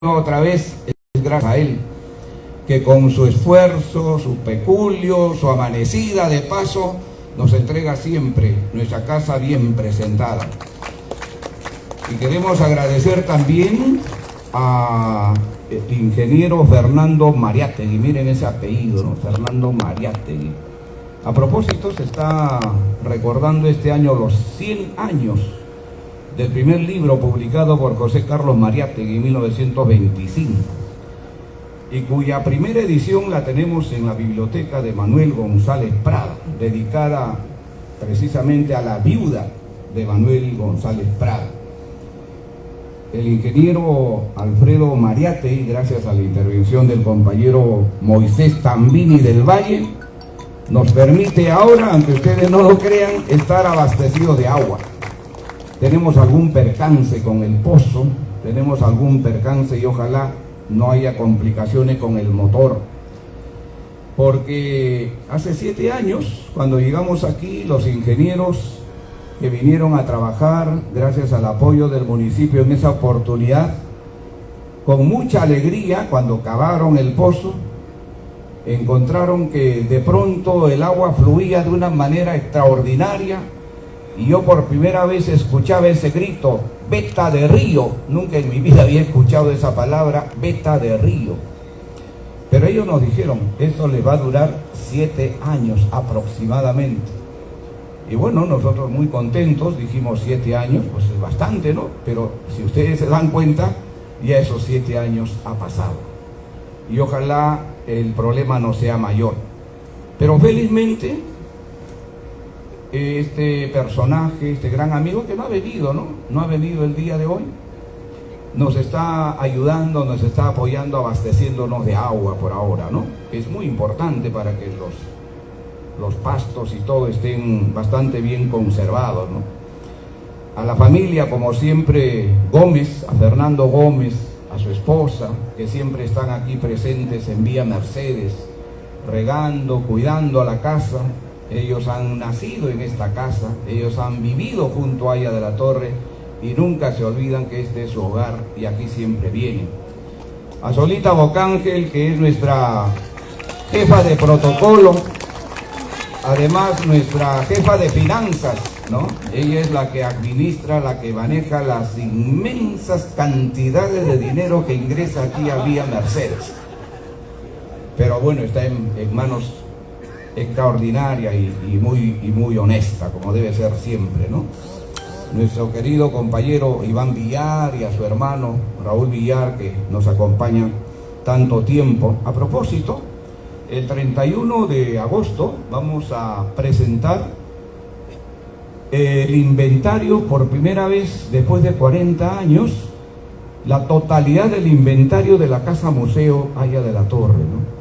otra vez es gracias a él, que con su esfuerzo, su peculio, su amanecida de paso, nos entrega siempre nuestra casa bien presentada. Y queremos agradecer también al ingeniero Fernando Mariátegui, miren ese apellido, ¿no? Fernando Mariátegui. A propósito, se está recordando este año los 100 años del primer libro publicado por José Carlos Mariátegui en 1925, y cuya primera edición la tenemos en la biblioteca de Manuel González Prada, dedicada precisamente a la viuda de Manuel González Prada. El ingeniero Alfredo Mariátegui, gracias a la intervención del compañero Moisés Tambini del Valle, nos permite ahora, aunque ustedes no lo crean, estar abastecidos de agua. Tenemos algún percance con el pozo, tenemos algún percance y ojalá no haya complicaciones con el motor. Porque hace 7 años, cuando llegamos aquí, los ingenieros que vinieron a trabajar, gracias al apoyo del municipio en esa oportunidad, con mucha alegría, cuando cavaron el pozo, encontraron que de pronto el agua fluía de una manera extraordinaria. Y yo por primera vez escuchaba ese grito, veta de río. Nunca en mi vida había escuchado esa palabra, veta de río. Pero ellos nos dijeron, esto les va a durar 7 años aproximadamente. Y bueno, nosotros muy contentos, dijimos 7 años, pues es bastante, ¿no? Pero si ustedes se dan cuenta, ya esos 7 años ha pasado. Y ojalá el problema no sea mayor. Pero felizmente, este personaje, este gran amigo que no ha venido, no ha venido el día de hoy, nos está ayudando, nos está apoyando, abasteciéndonos de agua por ahora, ¿no? Es muy importante para que los pastos y todo estén bastante bien conservados, ¿no? A la familia, como siempre, Gómez, a Fernando Gómez, a su esposa, que siempre están aquí presentes en Vía Mercedes, regando, cuidando a la casa. Ellos han nacido en esta casa, ellos han vivido junto a Haya de la Torre y nunca se olvidan que este es su hogar y aquí siempre vienen. A Solita Bocángel, que es nuestra jefa de protocolo, además nuestra jefa de finanzas, ¿no? Ella es la que administra, la que maneja las inmensas cantidades de dinero que ingresa aquí a Vía Mercedes. Pero bueno, está en manos extraordinaria y muy honesta, como debe ser siempre, ¿no? Nuestro querido compañero Iván Villar y a su hermano Raúl Villar, que nos acompañan tanto tiempo. A propósito, el 31 de agosto vamos a presentar el inventario por primera vez después de 40 años, la totalidad del inventario de la Casa Museo Haya de la Torre, ¿no?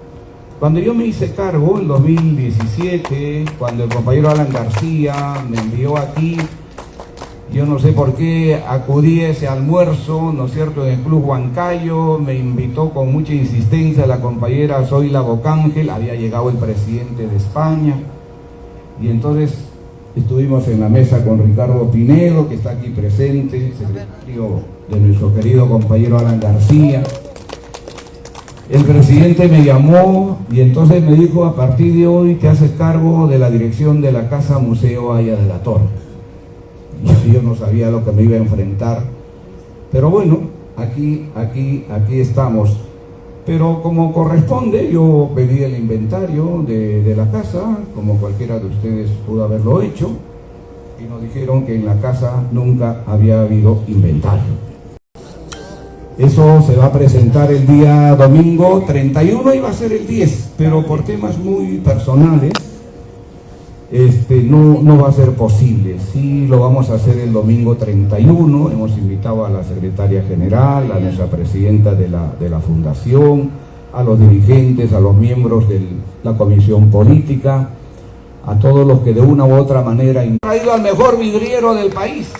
Cuando yo me hice cargo en 2017, cuando el compañero Alan García me envió aquí, yo no sé por qué acudí a ese almuerzo, ¿no es cierto?, en el Club Huancayo, me invitó con mucha insistencia la compañera Zoila Bocángel, había llegado el presidente de España, y entonces estuvimos en la mesa con Ricardo Pinedo, que está aquí presente, secretario de nuestro querido compañero Alan García. El presidente me llamó y entonces me dijo, a partir de hoy te haces cargo de la dirección de la Casa Museo Haya de la Torre. Y yo no sabía lo que me iba a enfrentar, pero bueno, aquí estamos. Pero como corresponde, yo pedí el inventario de la casa, como cualquiera de ustedes pudo haberlo hecho, y nos dijeron que en la casa nunca había habido inventario. Eso se va a presentar el día domingo 31, iba a ser el 10, pero por temas muy personales no va a ser posible. Sí lo vamos a hacer el domingo 31, hemos invitado a la secretaria general, a nuestra presidenta de la fundación, a los dirigentes, a los miembros de la comisión política, a todos los que de una u otra manera han traído al mejor vidriero del país,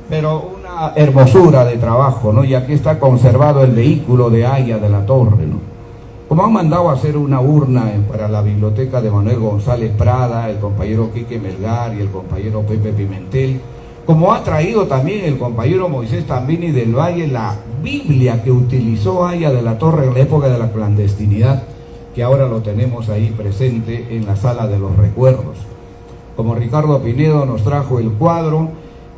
pero una hermosura de trabajo, ¿no? Y aquí está conservado el vehículo de Haya de la Torre, ¿no? Como han mandado a hacer una urna para la biblioteca de Manuel González Prada, el compañero Quique Melgar y el compañero Pepe Pimentel, como ha traído también el compañero Moisés Tambini del Valle la Biblia que utilizó Aya de la Torre en la época de la clandestinidad, que ahora lo tenemos ahí presente en la sala de los recuerdos. Como Ricardo Pinedo nos trajo el cuadro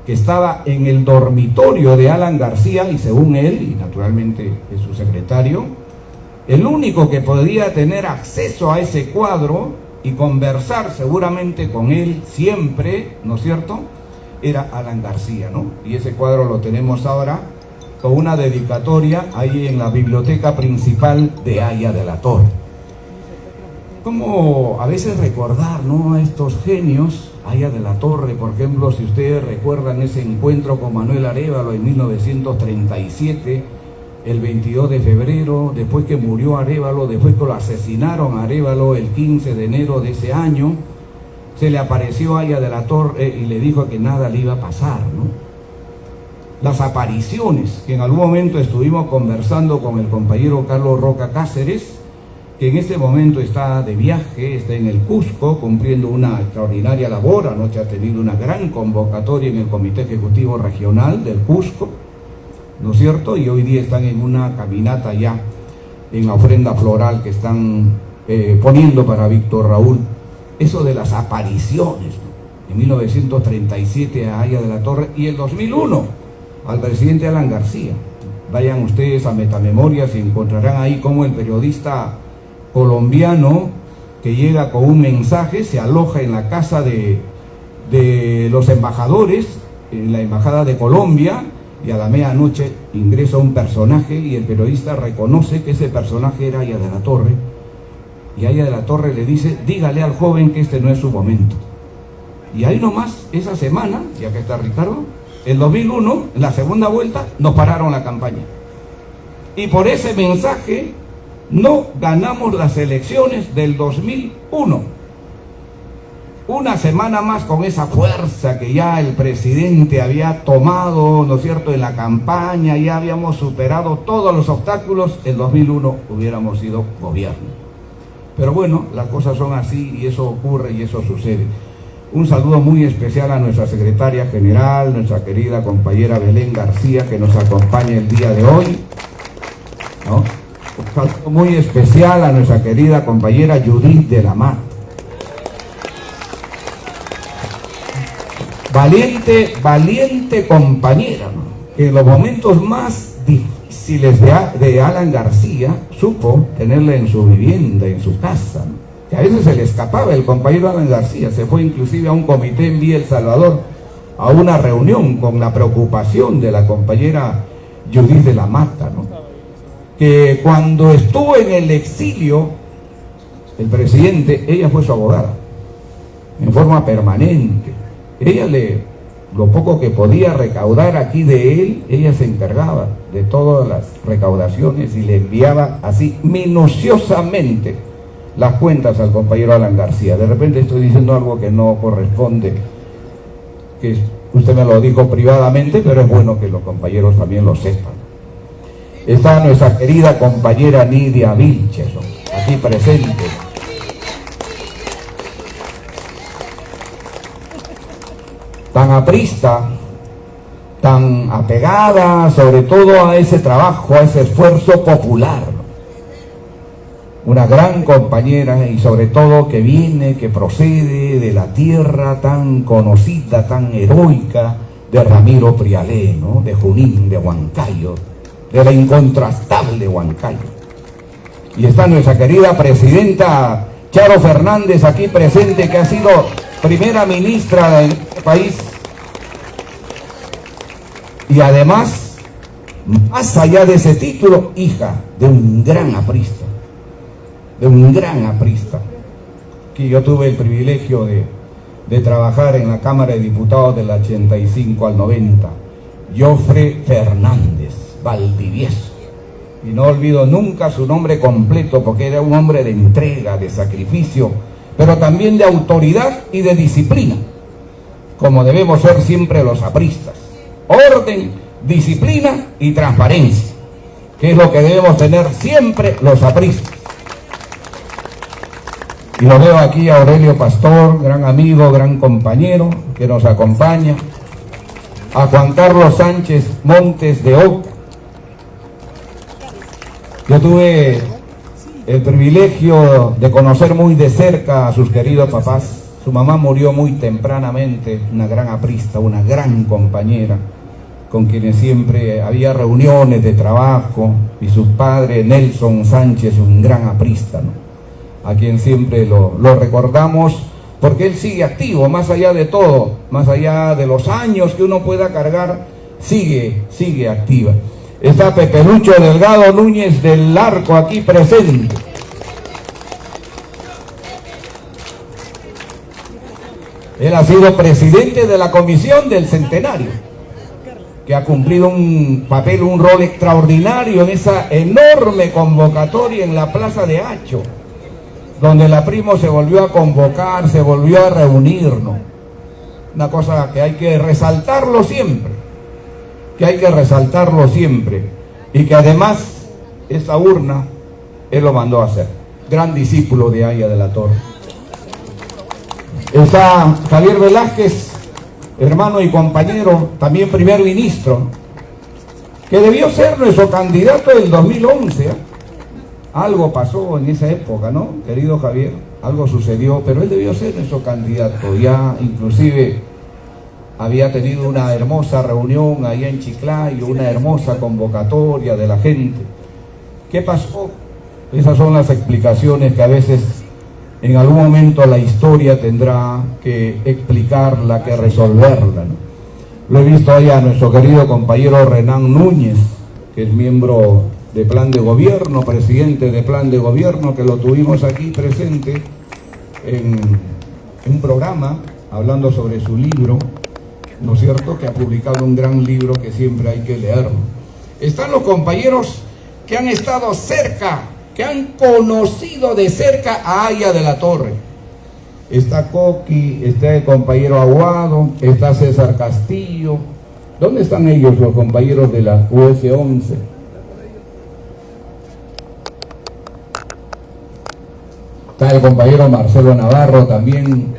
que estaba en el dormitorio de Alan García, y según él, y naturalmente es su secretario, el único que podía tener acceso a ese cuadro y conversar seguramente con él siempre, ¿no es cierto?, era Alan García, ¿no? Y ese cuadro lo tenemos ahora con una dedicatoria ahí en la biblioteca principal de Aya de la Torre. Como a veces recordar, ¿no?, a estos genios. Aya de la Torre, por ejemplo, si ustedes recuerdan ese encuentro con Manuel Arévalo en 1937, el 22 de febrero, después que murió Arévalo, después que lo asesinaron a Arévalo el 15 de enero de ese año, se le apareció Aya de la Torre y le dijo que nada le iba a pasar, ¿no? Las apariciones, que en algún momento estuvimos conversando con el compañero Carlos Roca Cáceres, que en este momento está de viaje, está en el Cusco cumpliendo una extraordinaria labor. Anoche ha tenido una gran convocatoria en el Comité Ejecutivo Regional del Cusco, ¿no es cierto? Y hoy día están en una caminata ya en la ofrenda floral que están poniendo para Víctor Raúl. Eso de las apariciones, ¿no? En 1937 a Aya de la Torre y el 2001 al presidente Alan García. Vayan ustedes a Metamemorias y encontrarán ahí cómo el periodista colombiano que llega con un mensaje se aloja en la casa de los embajadores, en la embajada de Colombia, y a la medianoche ingresa un personaje y el periodista reconoce que ese personaje era Aya de la Torre, y Aya de la Torre le dice: dígale al joven que este no es su momento. Y ahí nomás, esa semana, ya que está Ricardo, el 2001, en la segunda vuelta, nos pararon la campaña. Y por ese mensaje no ganamos las elecciones del 2001. Una semana más con esa fuerza que ya el presidente había tomado, ¿no es cierto?, en la campaña, ya habíamos superado todos los obstáculos, el 2001 hubiéramos sido gobierno. Pero bueno, las cosas son así y eso ocurre y eso sucede. Un saludo muy especial a nuestra secretaria general, nuestra querida compañera Belén García, que nos acompaña el día de hoy, ¿no? Un saludo muy especial a nuestra querida compañera Judith de la Mata. Valiente compañera, ¿no?, que en los momentos más difíciles de Alan García supo tenerle en su vivienda, en su casa, ¿no? Que a veces se le escapaba el compañero Alan García, se fue inclusive a un comité en Villa El Salvador, a una reunión con la preocupación de la compañera Judith de la Mata, ¿no?, que cuando estuvo en el exilio, el presidente, ella fue su abogada, en forma permanente. Ella lo poco que podía recaudar aquí de él, ella se encargaba de todas las recaudaciones y le enviaba así minuciosamente las cuentas al compañero Alan García. De repente estoy diciendo algo que no corresponde, que usted me lo dijo privadamente, pero es bueno que los compañeros también lo sepan. Está nuestra querida compañera Nidia Vilches, aquí presente. Tan aprista, tan apegada sobre todo a ese trabajo, a ese esfuerzo popular. Una gran compañera y sobre todo que viene, que procede de la tierra tan conocida, tan heroica de Ramiro Prialé, ¿no?, de Junín, de Huancayo, de la incontrastable Huancayo. Y está nuestra querida presidenta Charo Fernández aquí presente, que ha sido primera ministra de este país y además, más allá de ese título, hija de un gran aprista, que yo tuve el privilegio de trabajar en la Cámara de Diputados del 85 al 90, Jofre Fernández Valdivieso, y no olvido nunca su nombre completo, porque era un hombre de entrega, de sacrificio, pero también de autoridad y de disciplina, como debemos ser siempre los apristas: orden, disciplina y transparencia, que es lo que debemos tener siempre los apristas. Y lo veo aquí a Aurelio Pastor, gran amigo, gran compañero, que nos acompaña, a Juan Carlos Sánchez Montes de Oca, Yo tuve el privilegio de conocer muy de cerca a sus queridos papás. Su mamá murió muy tempranamente, una gran aprista, una gran compañera, con quienes siempre había reuniones de trabajo, y su padre, Nelson Sánchez, un gran aprista, ¿no? A quien siempre lo recordamos, porque él sigue activo, más allá de todo, más allá de los años que uno pueda cargar, sigue activa. Está Pepe Lucho Delgado Núñez del Arco aquí presente. Él ha sido presidente de la Comisión del Centenario, que ha cumplido un papel, un rol extraordinario en esa enorme convocatoria en la Plaza de Hacho, donde la Primo se volvió a convocar, se volvió a reunirnos. Una cosa que hay que resaltarlo siempre, y que además esta urna él lo mandó a hacer. Gran discípulo de Aya de la Torre. Está Javier Velázquez, hermano y compañero, también primer ministro, que debió ser nuestro candidato en 2011. Algo pasó en esa época, ¿no, querido Javier? Algo sucedió, pero él debió ser nuestro candidato. Ya inclusive había tenido una hermosa reunión allá en Chiclayo, una hermosa convocatoria de la gente. ¿Qué pasó? Esas son las explicaciones que a veces en algún momento la historia tendrá que explicarla, que resolverla, ¿no? Lo he visto ahí a nuestro querido compañero Renan Núñez, que es miembro de Plan de Gobierno, presidente de Plan de Gobierno, que lo tuvimos aquí presente en un programa hablando sobre su libro, ¿no es cierto?, que ha publicado un gran libro que siempre hay que leerlo. Están los compañeros que han estado cerca, que han conocido de cerca a Aya de la Torre. Está Coqui, está el compañero Aguado, está César Castillo. ¿Dónde están ellos, los compañeros de la US-11? Está el compañero Marcelo Navarro, también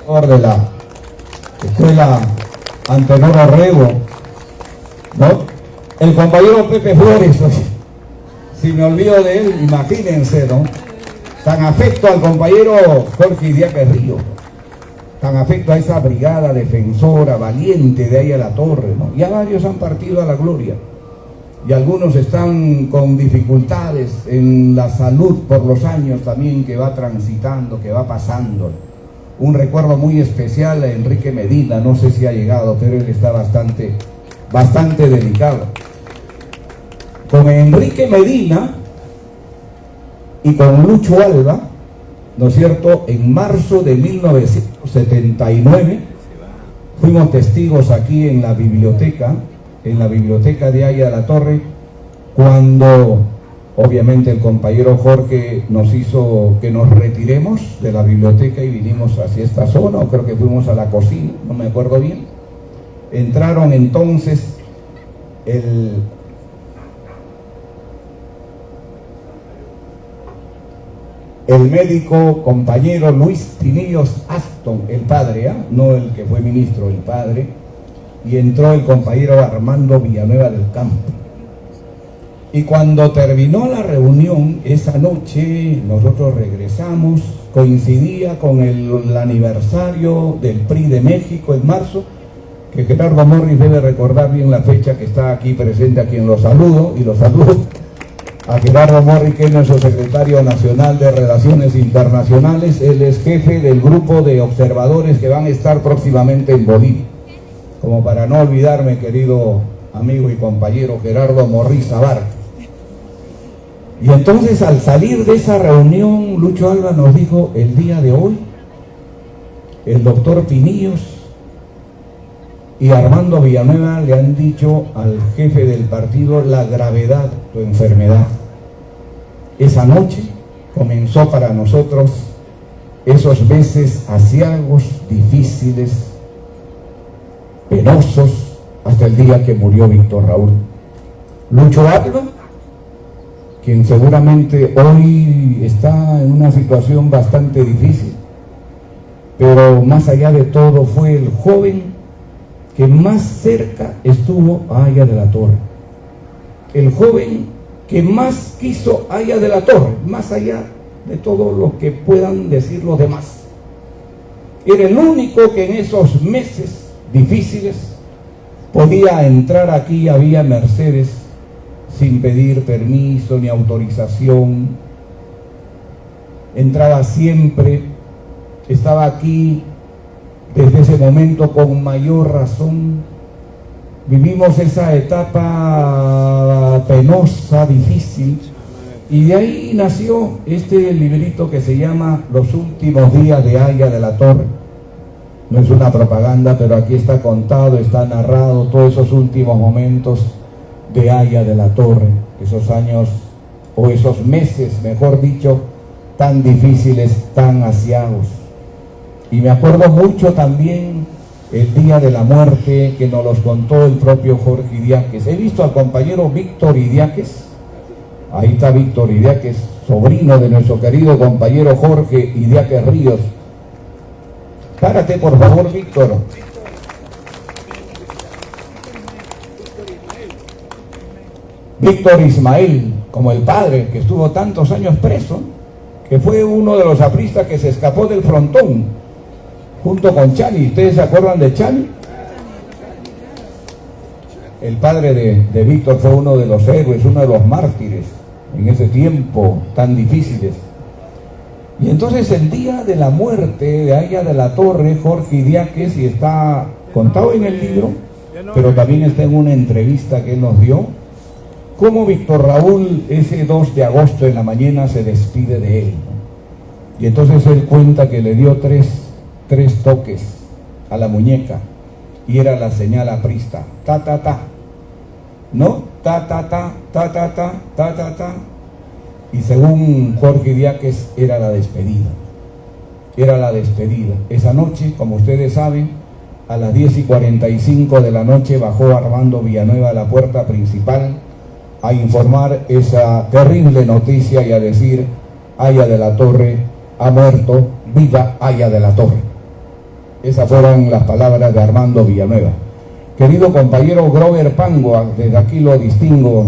profesor de la Escuela Antenor Orrego, ¿no? El compañero Pepe Flores, si me olvido de él, imagínense, ¿no? Tan afecto al compañero Jorge Idiáquez Río, tan afecto a esa brigada defensora, valiente de Aya de la Torre, ¿no? Ya varios han partido a la gloria, y algunos están con dificultades en la salud por los años también que va transitando, que va pasando. Un recuerdo muy especial a Enrique Medina, no sé si ha llegado, pero él está bastante delicado. Con Enrique Medina y con Lucho Alba, ¿no es cierto?, en marzo de 1979, fuimos testigos aquí en la biblioteca de Aya de la Torre, cuando obviamente el compañero Jorge nos hizo que nos retiremos de la biblioteca y vinimos hacia esta zona, o creo que fuimos a la cocina, no me acuerdo bien. Entraron entonces el médico compañero Luis Tinillos Aston, el padre, no el que fue ministro, el padre, y entró el compañero Armando Villanueva del Campo. Y cuando terminó la reunión, esa noche nosotros regresamos, coincidía con el aniversario del PRI de México en marzo, que Gerardo Morris debe recordar bien la fecha, que está aquí presente, a quien lo saludo, y lo saludo a Gerardo Morris, que es nuestro secretario nacional de Relaciones Internacionales. Él es jefe del grupo de observadores que van a estar próximamente en Bolivia. Como para no olvidarme, querido amigo y compañero Gerardo Morris Abarca. Y entonces, al salir de esa reunión, Lucho Alba nos dijo: el día de hoy, el doctor Pinillos y Armando Villanueva le han dicho al jefe del partido la gravedad de tu enfermedad. Esa noche comenzó para nosotros esos meses aciagos, difíciles, penosos, hasta el día que murió Víctor Raúl. Lucho Alba, quien seguramente hoy está en una situación bastante difícil, pero más allá de todo fue el joven que más cerca estuvo a Aya de la Torre. El joven que más quiso Haya de la Torre, más allá de todo lo que puedan decir los demás. Era el único que en esos meses difíciles podía entrar aquí a Vía Mercedes sin pedir permiso ni autorización. Entraba siempre, estaba aquí desde ese momento con mayor razón. Vivimos esa etapa penosa, difícil, y de ahí nació este librito que se llama Los últimos días de Haya de la Torre. No es una propaganda, pero aquí está contado, está narrado todos esos últimos momentos de Haya de la Torre, esos años, o esos meses, mejor dicho, tan difíciles, tan aciagos. Y me acuerdo mucho también el día de la muerte que nos los contó el propio Jorge Idiáquez. He visto al compañero Víctor Idiáquez, ahí está Víctor Idiáquez, sobrino de nuestro querido compañero Jorge Idiáquez Ríos. Párate por favor, Víctor. Víctor Ismael, como el padre que estuvo tantos años preso, que fue uno de los apristas que se escapó del frontón junto con Chani. ¿Ustedes se acuerdan de Chani? El padre de Víctor fue uno de los héroes, uno de los mártires en ese tiempo tan difíciles. Y entonces el día de la muerte de Haya de la Torre, Jorge Idiáquez, y está contado en el libro, pero también está en una entrevista que él nos dio, cómo Víctor Raúl ese 2 de agosto en la mañana se despide de él. Y entonces él cuenta que le dio tres toques a la muñeca, y era la señal aprista, ta ta ta, ¿no? Ta ta ta, ta ta ta, ta ta ta. Y según Jorge Idiáquez era la despedida, era la despedida. Esa noche, como ustedes saben, a las 10:45 de la noche bajó Armando Villanueva a la puerta principal a informar esa terrible noticia y a decir: Haya de la Torre ha muerto, viva Haya de la Torre. Esas fueron las palabras de Armando Villanueva. Querido compañero Grover Pango, desde aquí lo distingo,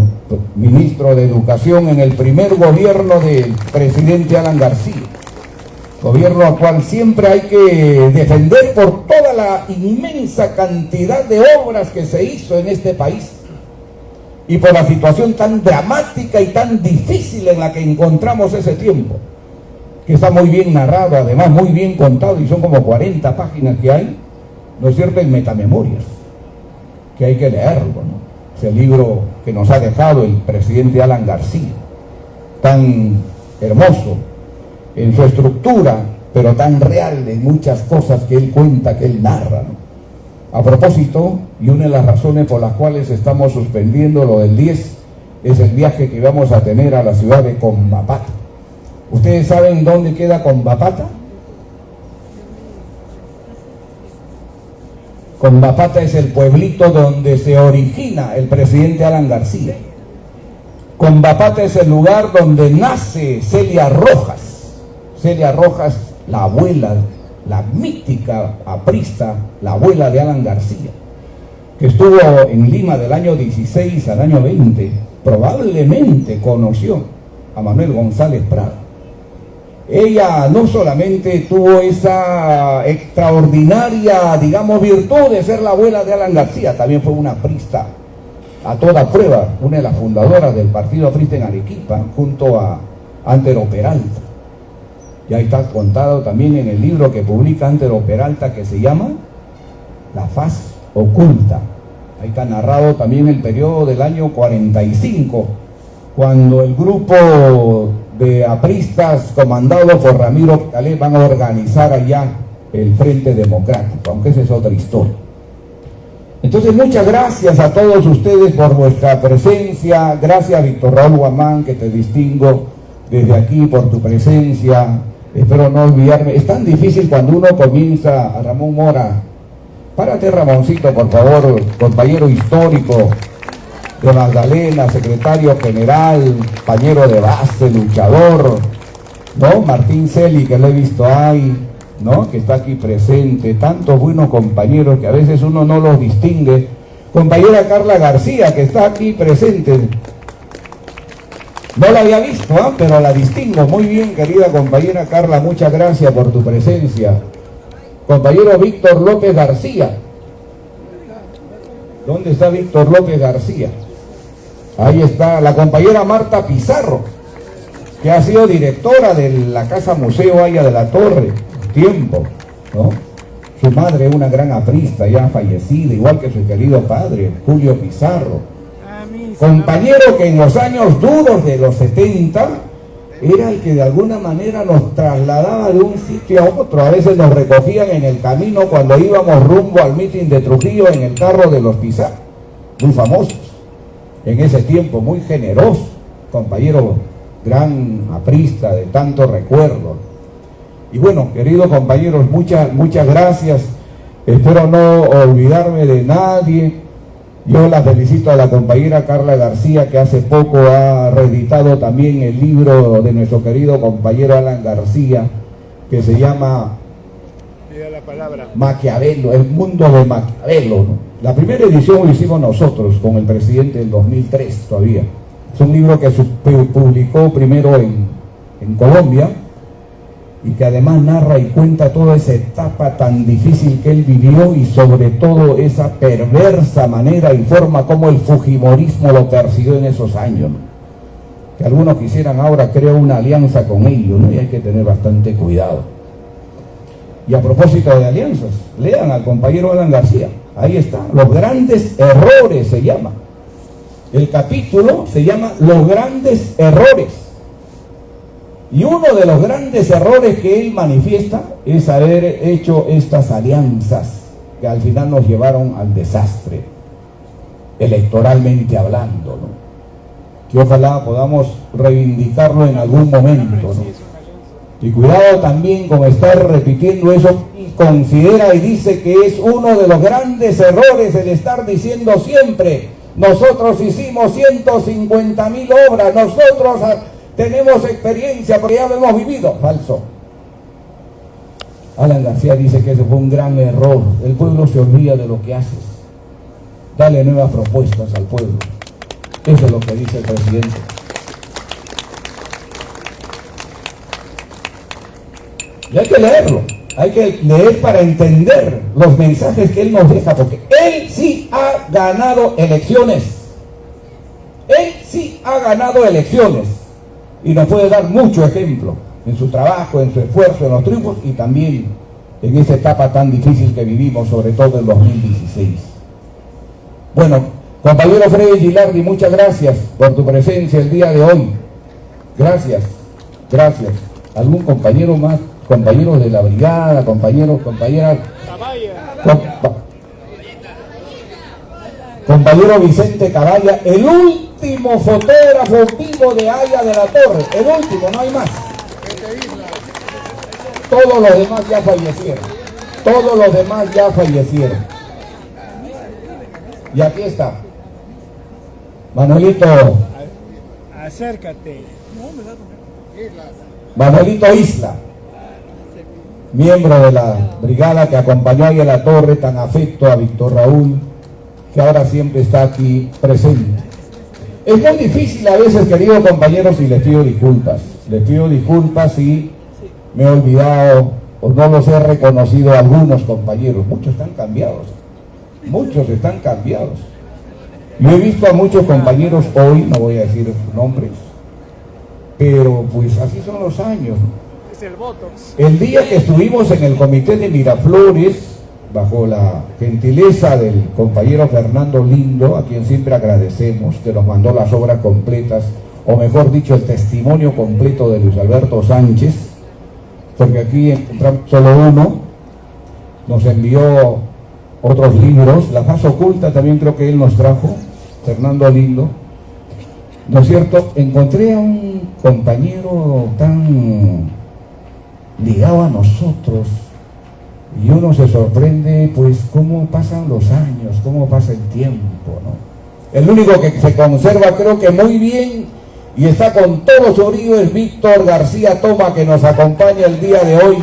ministro de Educación en el primer gobierno del presidente Alan García, gobierno al cual siempre hay que defender por toda la inmensa cantidad de obras que se hizo en este país y por la situación tan dramática y tan difícil en la que encontramos ese tiempo, que está muy bien narrado, además muy bien contado, y son como 40 páginas que hay, ¿no es cierto?, en Metamemorias, que hay que leerlo, ¿no? Ese libro que nos ha dejado el presidente Alan García, tan hermoso en su estructura, pero tan real en muchas cosas que él cuenta, que él narra, ¿no? A propósito, y una de las razones por las cuales estamos suspendiendo lo del 10 es el viaje que vamos a tener a la ciudad de Combapata. ¿Ustedes saben dónde queda Combapata? Combapata es el pueblito donde se origina el presidente Alan García. Combapata es el lugar donde nace Celia Rojas. Celia Rojas, la abuela, la mítica aprista, la abuela de Alan García, que estuvo en Lima del año 16 al año 20, probablemente conoció a Manuel González Prado. Ella no solamente tuvo esa extraordinaria, digamos, virtud de ser la abuela de Alan García, también fue una aprista a toda prueba, una de las fundadoras del partido aprista en Arequipa, junto a Antero Peralta. Y ahí está contado también en el libro que publica Antero Peralta, que se llama La Faz Oculta. Ahí está narrado también el periodo del año 45, cuando el grupo de apristas comandados por Ramiro Calé van a organizar allá el Frente Democrático, aunque esa es otra historia. Entonces, muchas gracias a todos ustedes por vuestra presencia. Gracias, Víctor Raúl Guamán, que te distingo desde aquí por tu presencia. Espero no olvidarme. Es tan difícil cuando uno comienza. A Ramón Mora, párate, Ramoncito, por favor, compañero histórico de Magdalena, secretario general, compañero de base, luchador, ¿no? Martín Celi, que lo he visto ahí, ¿no?, que está aquí presente, tantos buenos compañeros que a veces uno no los distingue. Compañera Carla García, que está aquí presente, No la había visto, pero la distingo muy bien, querida compañera Carla, muchas gracias por tu presencia. Compañero Víctor López García. ¿Dónde está Víctor López García? Ahí está la compañera Marta Pizarro, que ha sido directora de la Casa Museo Haya de la Torre, tiempo, ¿no? Su madre, una gran aprista, ya fallecida, igual que su querido padre, Julio Pizarro. Compañero que en los años duros de los 70 era el que de alguna manera nos trasladaba de un sitio a otro. A veces nos recogían en el camino cuando íbamos rumbo al mitin de Trujillo en el carro de los Pizarro, muy famosos en ese tiempo, muy generoso, compañero gran aprista de tanto recuerdo. Y bueno, queridos compañeros, muchas gracias. Espero no olvidarme de nadie. Yo la felicito a la compañera Carla García, que hace poco ha reeditado también el libro de nuestro querido compañero Alan García, que se llama Maquiavelo, el mundo de Maquiavelo, ¿no? La primera edición lo hicimos nosotros con el presidente en 2003 todavía. Es un libro que se publicó primero en Colombia, y que además narra y cuenta toda esa etapa tan difícil que él vivió, y sobre todo esa perversa manera y forma como el fujimorismo lo persiguió en esos años, ¿no? Que algunos quisieran ahora crear una alianza con ellos, ¿no? Y hay que tener bastante cuidado. Y a propósito de alianzas, lean al compañero Alan García, ahí está, Los Grandes Errores se llama. El capítulo se llama Los Grandes Errores. Y uno de los grandes errores que él manifiesta es haber hecho estas alianzas que al final nos llevaron al desastre, electoralmente hablando, ¿no? Que ojalá podamos reivindicarlo en algún momento, ¿no? Y cuidado también con estar repitiendo eso. Y considera y dice que es uno de los grandes errores el estar diciendo siempre: nosotros hicimos 150.000 obras, nosotros tenemos experiencia porque ya lo hemos vivido. Falso. Alan García dice que ese fue un gran error. El pueblo se olvida de lo que haces. Dale nuevas propuestas al pueblo. Eso es lo que dice el presidente. Y hay que leerlo. Hay que leer para entender los mensajes que él nos deja, porque él sí ha ganado elecciones. Él sí ha ganado elecciones. Y nos puede dar mucho ejemplo en su trabajo, en su esfuerzo, en los triunfos, y también en esta etapa tan difícil que vivimos, sobre todo en 2016. Bueno, compañero Freddy Gilardi, muchas gracias por tu presencia el día de hoy. Gracias, gracias. ¿Algún compañero más? Compañeros de la brigada, compañeros, compañeras. Compañero Vicente Caballa, el último fotógrafo vivo de Haya de la Torre, el último, no hay más. Todos los demás ya fallecieron. Todos los demás ya fallecieron. Y aquí está. Manuelito. Acércate. Manuelito Isla, miembro de la brigada que acompañó a Haya de la Torre, tan afecto a Víctor Raúl, que ahora siempre está aquí presente. Es muy difícil a veces, queridos compañeros, y les pido disculpas. Les pido disculpas si me he olvidado o no los he reconocido a algunos compañeros. Muchos están cambiados. Muchos están cambiados. Yo he visto a muchos compañeros hoy, no voy a decir sus nombres, pero pues así son los años. Es el Botox. El día que estuvimos en el comité de Miraflores, bajo la gentileza del compañero Fernando Lindo, a quien siempre agradecemos, que nos mandó las obras completas, o mejor dicho, el testimonio completo de Luis Alberto Sánchez, porque aquí encontramos solo uno, nos envió otros libros, La Faz Oculta también creo que él nos trajo, Fernando Lindo, ¿no es cierto? Encontré a un compañero tan ligado a nosotros, y uno se sorprende, pues, cómo pasan los años, cómo pasa el tiempo, ¿no? El único que se conserva, creo que muy bien, y está con todo su brío, es Víctor García Toma, que nos acompaña el día de hoy,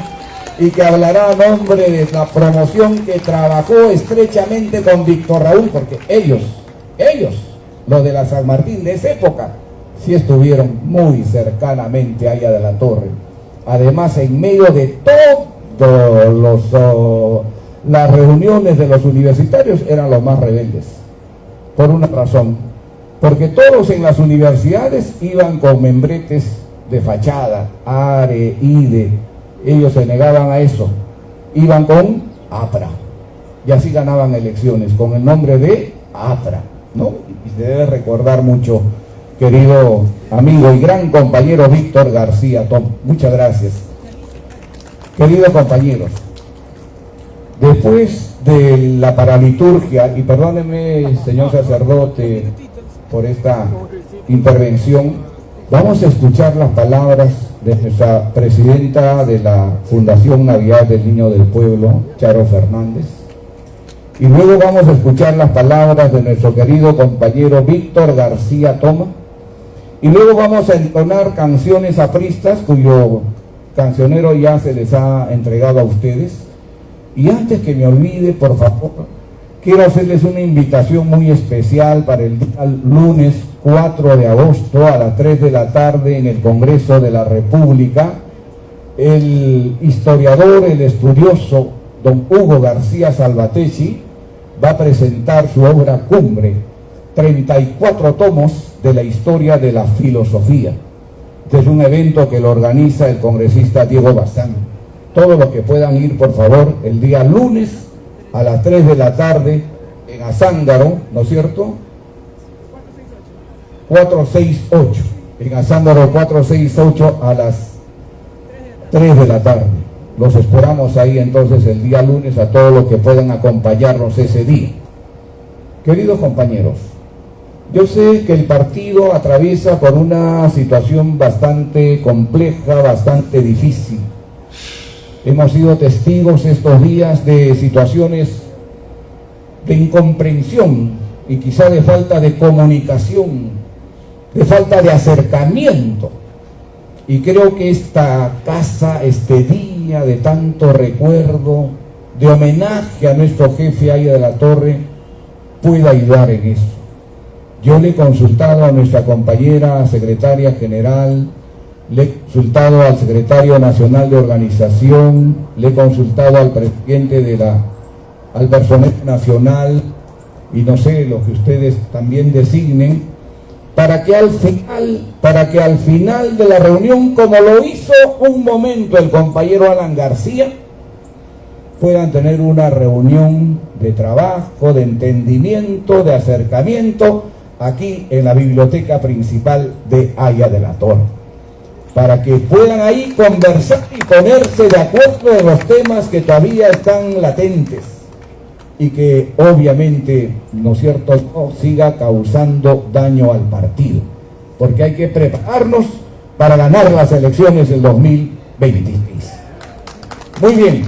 y que hablará a nombre de la promoción que trabajó estrechamente con Víctor Raúl, porque ellos, los de la San Martín de esa época, sí estuvieron muy cercanamente allá de la torre. Además, en medio de todos las reuniones de los universitarios, eran los más rebeldes, por una razón, porque todos en las universidades iban con membretes de fachada, ARE, IDE, ellos se negaban a eso, iban con APRA, y así ganaban elecciones, con el nombre de APRA, ¿no? Y se debe recordar mucho, querido amigo y gran compañero Víctor García Tom. Muchas gracias. Queridos compañeros, después de la paraliturgia, y perdónenme, señor sacerdote, por esta intervención, vamos a escuchar las palabras de nuestra presidenta de la Fundación Navidad del Niño del Pueblo, Charo Fernández, y luego vamos a escuchar las palabras de nuestro querido compañero Víctor García Toma, y luego vamos a entonar canciones apristas cuyo cancionero ya se les ha entregado a ustedes. Y antes que me olvide, por favor, quiero hacerles una invitación muy especial para el día lunes 4 de agosto a las 3 de la tarde en el Congreso de la República. El historiador, el estudioso don Hugo García Salvateschi va a presentar su obra cumbre, 34 tomos de la historia de la filosofía. Este es un evento que lo organiza el congresista Diego Bazán. Todos los que puedan ir, por favor, el día lunes a las 3 de la tarde en Azángaro, ¿no es cierto? 468, en Azángaro 468 a las 3 de la tarde. Los esperamos ahí entonces el día lunes a todos los que puedan acompañarnos ese día. Queridos compañeros, yo sé que el partido atraviesa por una situación bastante compleja, bastante difícil. Hemos sido testigos estos días de situaciones de incomprensión y quizá de falta de comunicación, de falta de acercamiento. Y creo que esta casa, este día de tanto recuerdo, de homenaje a nuestro jefe Aya de la Torre, puede ayudar en eso. Yo le he consultado a nuestra compañera secretaria general, le he consultado al secretario nacional de organización, le he consultado al presidente al personal nacional, y no sé, lo que ustedes también designen, para que al final de la reunión, como lo hizo un momento el compañero Alan García, puedan tener una reunión de trabajo, de entendimiento, de acercamiento, aquí en la biblioteca principal de Aya de la Torre, para que puedan ahí conversar y ponerse de acuerdo en los temas que todavía están latentes y que obviamente, ¿no es cierto?, no siga causando daño al partido, porque hay que prepararnos para ganar las elecciones del 2026. Muy bien,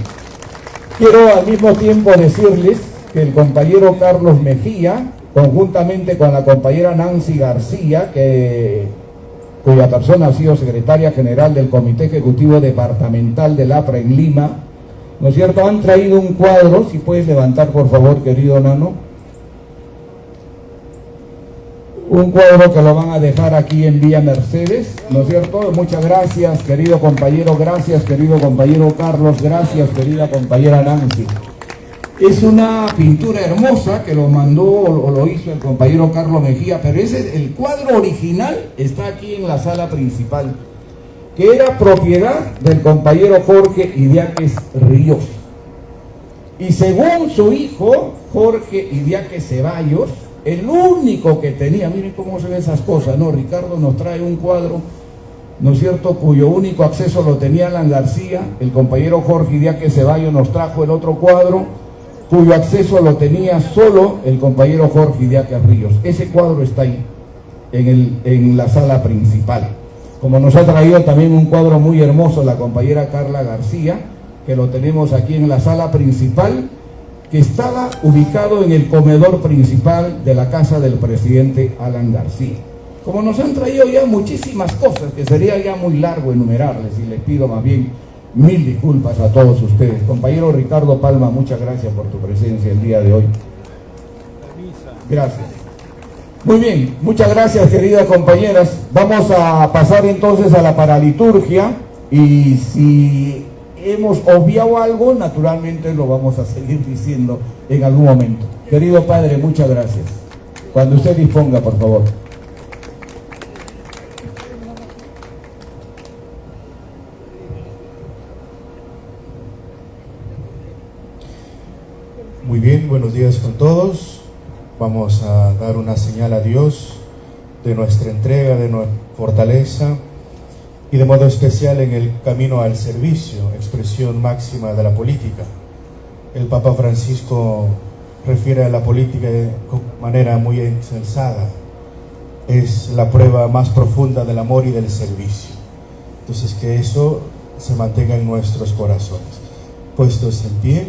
quiero al mismo tiempo decirles que el compañero Carlos Mejía, conjuntamente con la compañera Nancy García, cuya persona ha sido secretaria general del Comité Ejecutivo Departamental del APRA en Lima, ¿no es cierto?, han traído un cuadro, si puedes levantar por favor, querido Nano, un cuadro que lo van a dejar aquí en Vía Mercedes, ¿no es cierto? Muchas gracias, querido compañero, gracias, querido compañero Carlos, gracias, querida compañera Nancy. Es una pintura hermosa que lo mandó o lo hizo el compañero Carlos Mejía, pero ese es el cuadro original, está aquí en la sala principal, que era propiedad del compañero Jorge Idiáquez Ríos. Y según su hijo, Jorge Idiáquez Ceballos, el único que tenía, miren cómo se ven esas cosas, ¿no? Ricardo nos trae un cuadro, ¿no es cierto?, cuyo único acceso lo tenía Alan García. El compañero Jorge Idiáquez Ceballos nos trajo el otro cuadro, cuyo acceso lo tenía solo el compañero Jorge Idiáquez Ríos. Ese cuadro está ahí, en la sala principal. Como nos ha traído también un cuadro muy hermoso la compañera Carla García, que lo tenemos aquí en la sala principal, que estaba ubicado en el comedor principal de la casa del presidente Alan García. Como nos han traído ya muchísimas cosas, que sería ya muy largo enumerarles, y les pido más bien mil disculpas a todos ustedes. Compañero Ricardo Palma, muchas gracias por tu presencia el día de hoy. Gracias. Muy bien, muchas gracias, queridas compañeras. Vamos a pasar entonces a la paraliturgia, y si hemos obviado algo, naturalmente lo vamos a seguir diciendo en algún momento. Querido Padre, muchas gracias. Cuando usted disponga, por favor. Muy bien, buenos días con todos. Vamos a dar una señal a Dios de nuestra entrega, de nuestra fortaleza y de modo especial en el camino al servicio, expresión máxima de la política. El Papa Francisco refiere a la política de manera muy insensada. Es la prueba más profunda del amor y del servicio. Entonces, que eso se mantenga en nuestros corazones. Puestos en pie,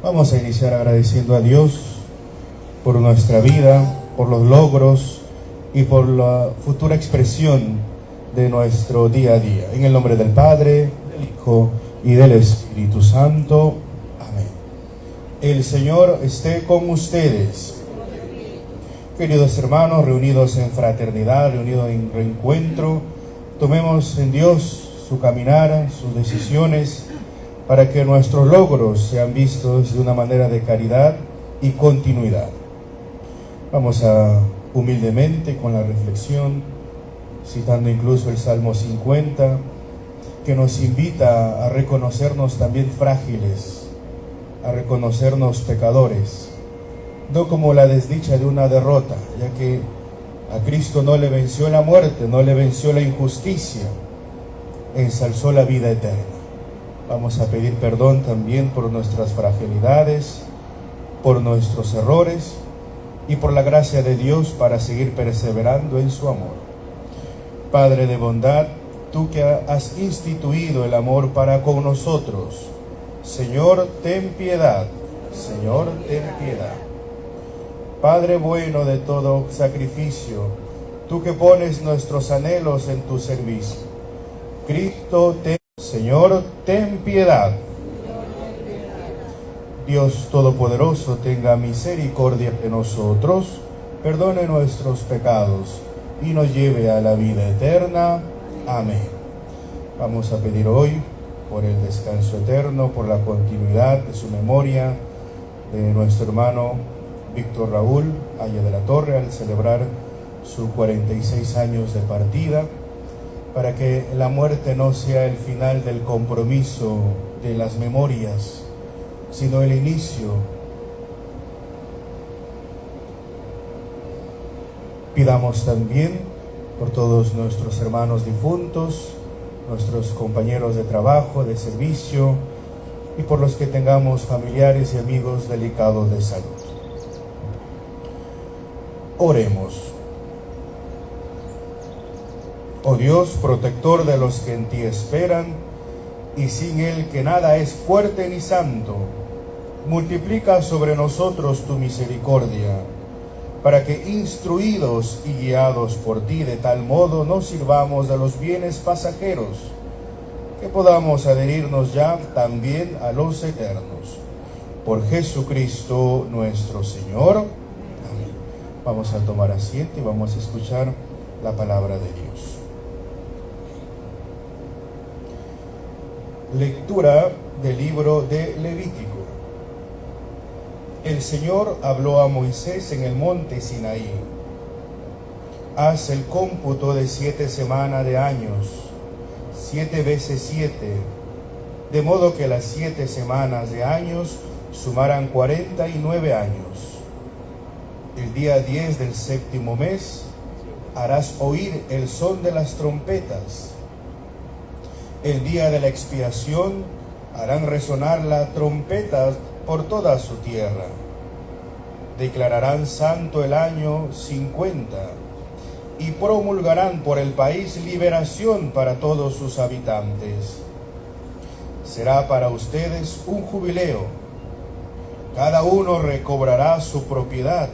vamos a iniciar agradeciendo a Dios por nuestra vida, por los logros y por la futura expresión de nuestro día a día. En el nombre del Padre, del Hijo y del Espíritu Santo. Amén. El Señor esté con ustedes. Queridos hermanos, reunidos en fraternidad, reunidos en reencuentro, tomemos en Dios su caminar, sus decisiones, para que nuestros logros sean vistos de una manera de caridad y continuidad. Vamos a humildemente con la reflexión, citando incluso el Salmo 50, que nos invita a reconocernos también frágiles, a reconocernos pecadores, no como la desdicha de una derrota, ya que a Cristo no le venció la muerte, no le venció la injusticia, ensalzó la vida eterna. Vamos a pedir perdón también por nuestras fragilidades, por nuestros errores y por la gracia de Dios para seguir perseverando en su amor. Padre de bondad, tú que has instituido el amor para con nosotros, Señor, ten piedad. Señor, ten piedad. Padre bueno de todo sacrificio, tú que pones nuestros anhelos en tu servicio, Cristo, Señor, ten piedad. Dios Todopoderoso, tenga misericordia de nosotros, perdone nuestros pecados y nos lleve a la vida eterna. Amén. Vamos a pedir hoy por el descanso eterno, por la continuidad de su memoria, de nuestro hermano Víctor Raúl Aya de la Torre, al celebrar sus 46 años de partida, para que la muerte no sea el final del compromiso de las memorias, sino el inicio. Pidamos también por todos nuestros hermanos difuntos, nuestros compañeros de trabajo, de servicio, y por los que tengamos familiares y amigos delicados de salud. Oremos. Oh Dios, protector de los que en ti esperan, y sin Él que nada es fuerte ni santo, multiplica sobre nosotros tu misericordia, para que instruidos y guiados por ti de tal modo nos sirvamos de los bienes pasajeros, que podamos adherirnos ya también a los eternos. Por Jesucristo nuestro Señor. Amén. Vamos a tomar asiento y vamos a escuchar la palabra de Dios. Lectura del libro de Levítico. El Señor habló a Moisés en el monte Sinaí. Haz el cómputo de 7 semanas de años, 7 veces 7, de modo que las 7 semanas de años sumaran 49 años. El día 10 del 7º mes harás oír el son de las trompetas. El día de la expiación harán resonar las trompetas por toda su tierra. Declararán santo el año 50 y promulgarán por el país liberación para todos sus habitantes. Será para ustedes un jubileo. Cada uno recobrará su propiedad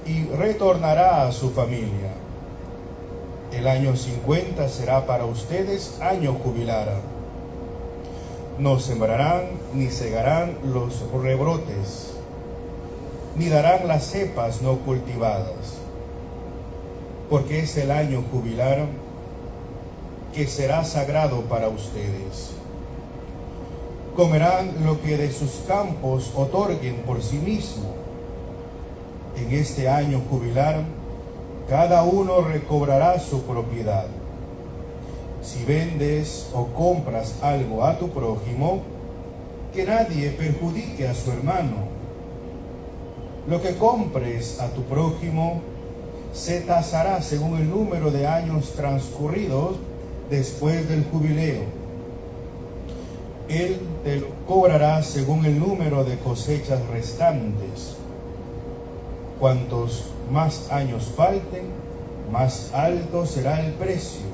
y retornará a su familia. El año 50 será para ustedes año jubilar. No sembrarán ni segarán los rebrotes, ni darán las cepas no cultivadas, porque es el año jubilar que será sagrado para ustedes. Comerán lo que de sus campos otorguen por sí mismo. En este año jubilar, cada uno recobrará su propiedad. Si vendes o compras algo a tu prójimo, que nadie perjudique a su hermano. Lo que compres a tu prójimo se tasará según el número de años transcurridos después del jubileo. Él te lo cobrará según el número de cosechas restantes. Cuantos más años falten, más alto será el precio.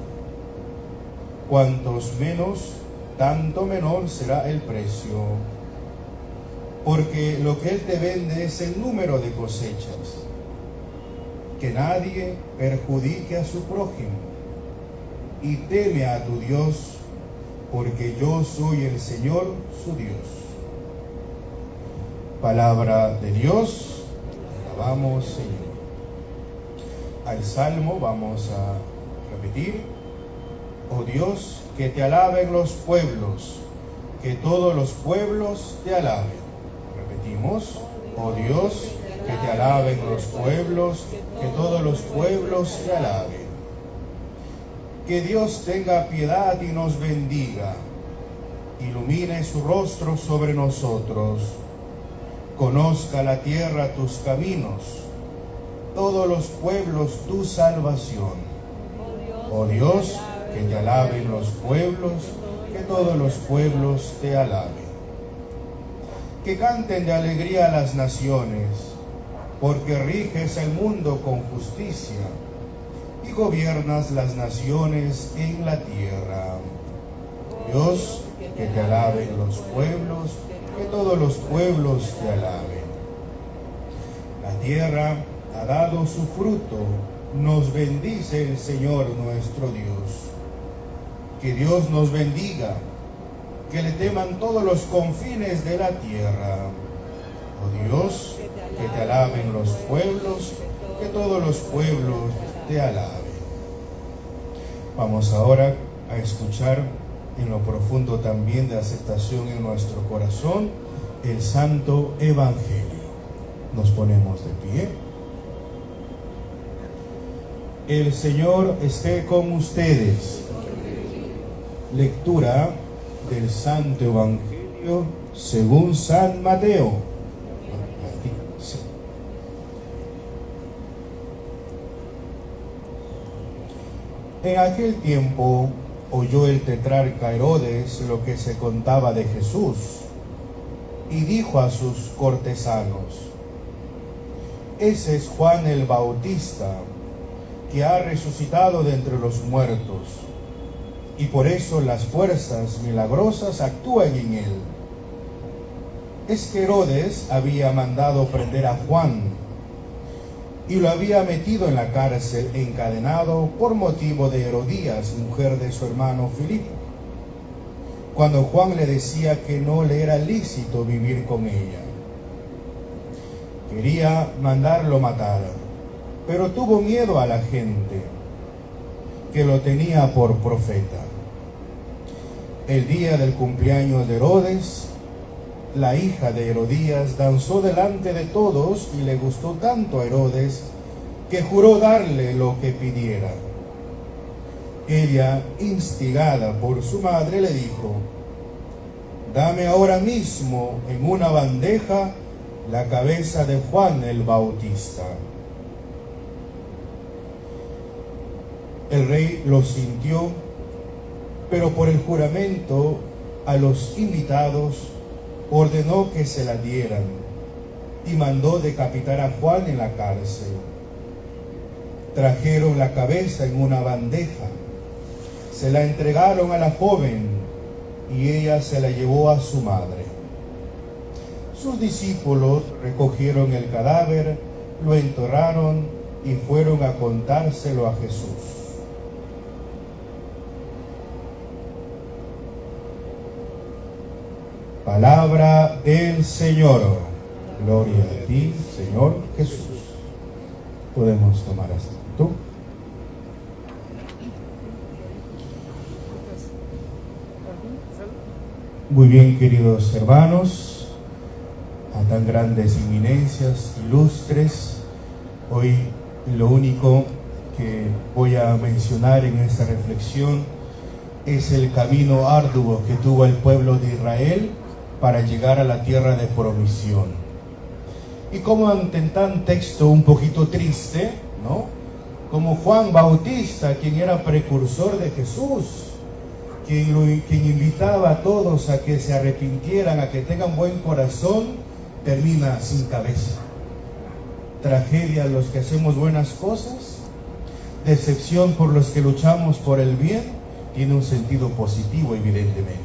Cuantos menos, tanto menor será el precio. Porque lo que él te vende es el número de cosechas. Que nadie perjudique a su prójimo. Y teme a tu Dios, porque yo soy el Señor, su Dios. Palabra de Dios, alabamos, Señor. Al Salmo vamos a repetir: oh Dios, que te alaben los pueblos, que todos los pueblos te alaben. Repetimos: oh Dios, que te alaben los pueblos, que todos los pueblos te alaben. Que Dios tenga piedad y nos bendiga, ilumine su rostro sobre nosotros, conozca la tierra tus caminos, todos los pueblos tu salvación. Oh Dios, que te alaben los pueblos, que todos los pueblos te alaben. Que canten de alegría las naciones, porque riges el mundo con justicia y gobiernas las naciones en la tierra. Dios, que te alaben los pueblos, que todos los pueblos te alaben. La tierra ha dado su fruto, nos bendice el Señor nuestro Dios. Que Dios nos bendiga, que le teman todos los confines de la tierra. Oh Dios, que te alaben los pueblos, que todos los pueblos te alaben. Vamos ahora a escuchar en lo profundo también de aceptación en nuestro corazón el Santo Evangelio. Nos ponemos de pie. El Señor esté con ustedes. Lectura del Santo Evangelio según San Mateo. En aquel tiempo oyó el tetrarca Herodes lo que se contaba de Jesús y dijo a sus cortesanos: ese es Juan el Bautista, que ha resucitado de entre los muertos, y por eso las fuerzas milagrosas actúan en él. Es que Herodes había mandado prender a Juan y lo había metido en la cárcel encadenado por motivo de Herodías, mujer de su hermano Filipo, cuando Juan le decía que no le era lícito vivir con ella. Quería mandarlo matar, pero tuvo miedo a la gente, que lo tenía por profeta. El día del cumpleaños de Herodes, la hija de Herodías danzó delante de todos y le gustó tanto a Herodes que juró darle lo que pidiera. Ella, instigada por su madre, le dijo: dame ahora mismo en una bandeja la cabeza de Juan el Bautista. El rey lo sintió, pero por el juramento a los invitados ordenó que se la dieran y mandó decapitar a Juan en la cárcel. Trajeron la cabeza en una bandeja, se la entregaron a la joven y ella se la llevó a su madre. Sus discípulos recogieron el cadáver, lo enterraron y fueron a contárselo a Jesús. Palabra del Señor. Gloria a ti, Señor Jesús. Podemos tomar asiento. Muy bien, queridos hermanos, a tan grandes eminencias, ilustres, hoy lo único que voy a mencionar en esta reflexión es el camino arduo que tuvo el pueblo de Israel para llegar a la tierra de promisión. Y como ante tan texto un poquito triste, ¿no? Como Juan Bautista, quien era precursor de Jesús, quien invitaba a todos a que se arrepintieran, a que tengan buen corazón, termina sin cabeza. Tragedia a los que hacemos buenas cosas, decepción por los que luchamos por el bien, tiene un sentido positivo evidentemente.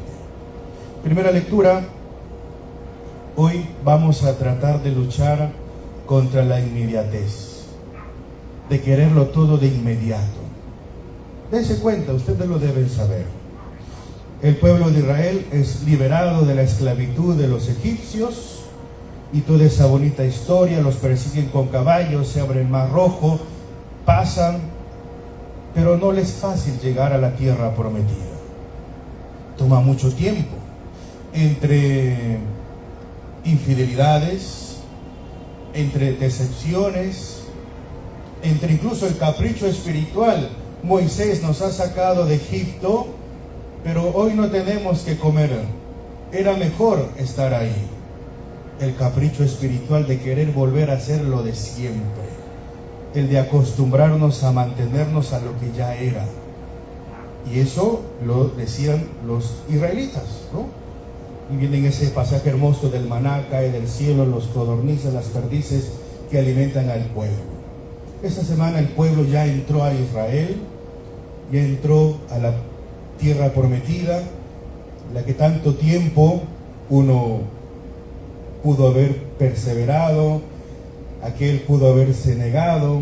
Primera lectura, hoy vamos a tratar de luchar contra la inmediatez, de quererlo todo de inmediato. Dense cuenta, ustedes lo deben saber. El pueblo de Israel es liberado de la esclavitud de los egipcios y toda esa bonita historia, los persiguen con caballos, se abre el mar rojo, pasan, pero no les es fácil llegar a la tierra prometida. Toma mucho tiempo, entre infidelidades, entre decepciones, entre incluso el capricho espiritual. Moisés nos ha sacado de Egipto, pero hoy no tenemos que comer. Era mejor estar ahí. El capricho espiritual de querer volver a hacer lo de siempre. El de acostumbrarnos a mantenernos a lo que ya era. Y eso lo decían los israelitas, ¿no? Y viene ese pasaje hermoso del maná, cae del cielo, los codornices, las perdices que alimentan al pueblo. Esta semana el pueblo ya entró a Israel, ya entró a la tierra prometida, la que tanto tiempo uno pudo haber perseverado, aquel pudo haberse negado,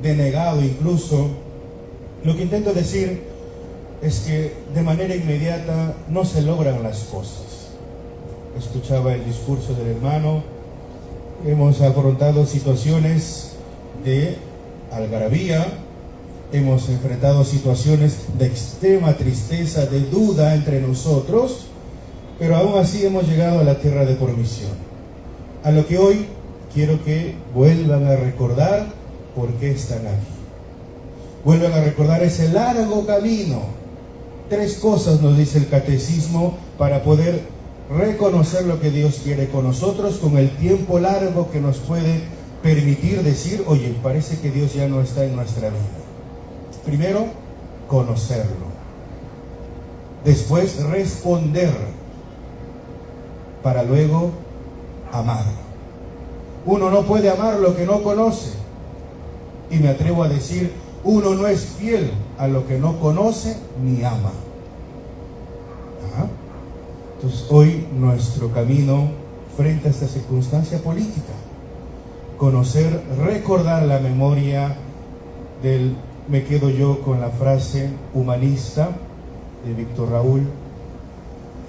denegado incluso. Lo que intento decir es que de manera inmediata no se logran las cosas. Escuchaba el discurso del hermano, hemos afrontado situaciones de algarabía, hemos enfrentado situaciones de extrema tristeza, de duda entre nosotros, pero aún así hemos llegado a la tierra de promisión. A lo que hoy quiero que vuelvan a recordar por qué están aquí. Vuelvan a recordar ese largo camino. 3 cosas nos dice el catecismo para poder reconocer lo que Dios quiere con nosotros, con el tiempo largo que nos puede permitir decir, oye, parece que Dios ya no está en nuestra vida. Primero, conocerlo. Después, responder. Para luego, amar. Uno no puede amar lo que no conoce. Y me atrevo a decir, uno no es fiel a lo que no conoce ni ama. Entonces, hoy nuestro camino frente a esta circunstancia política, conocer, recordar la memoria del... Me quedo yo con la frase humanista de Víctor Raúl,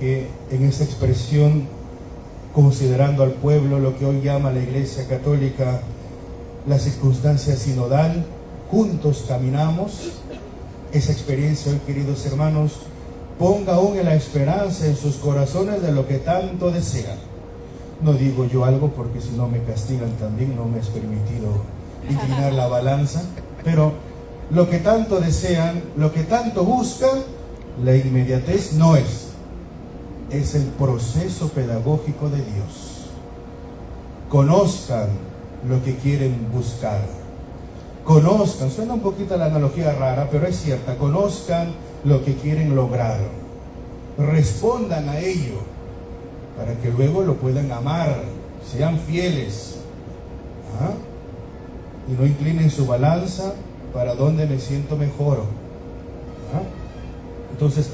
que en esa expresión, considerando al pueblo, lo que hoy llama la Iglesia Católica la circunstancia sinodal, juntos caminamos. Esa experiencia hoy, queridos hermanos, ponga aún en la esperanza en sus corazones de lo que tanto desean. No digo yo algo porque si no me castigan también, no me es permitido inclinar la balanza, pero lo que tanto desean, lo que tanto buscan, la inmediatez no es el proceso pedagógico de Dios. Conozcan lo que quieren buscar. Conozcan, suena un poquito la analogía rara, pero es cierta, conozcan lo que quieren lograr. Respondan a ello para que luego lo puedan amar, sean fieles. Y no inclinen su balanza para dónde me siento mejor. Entonces,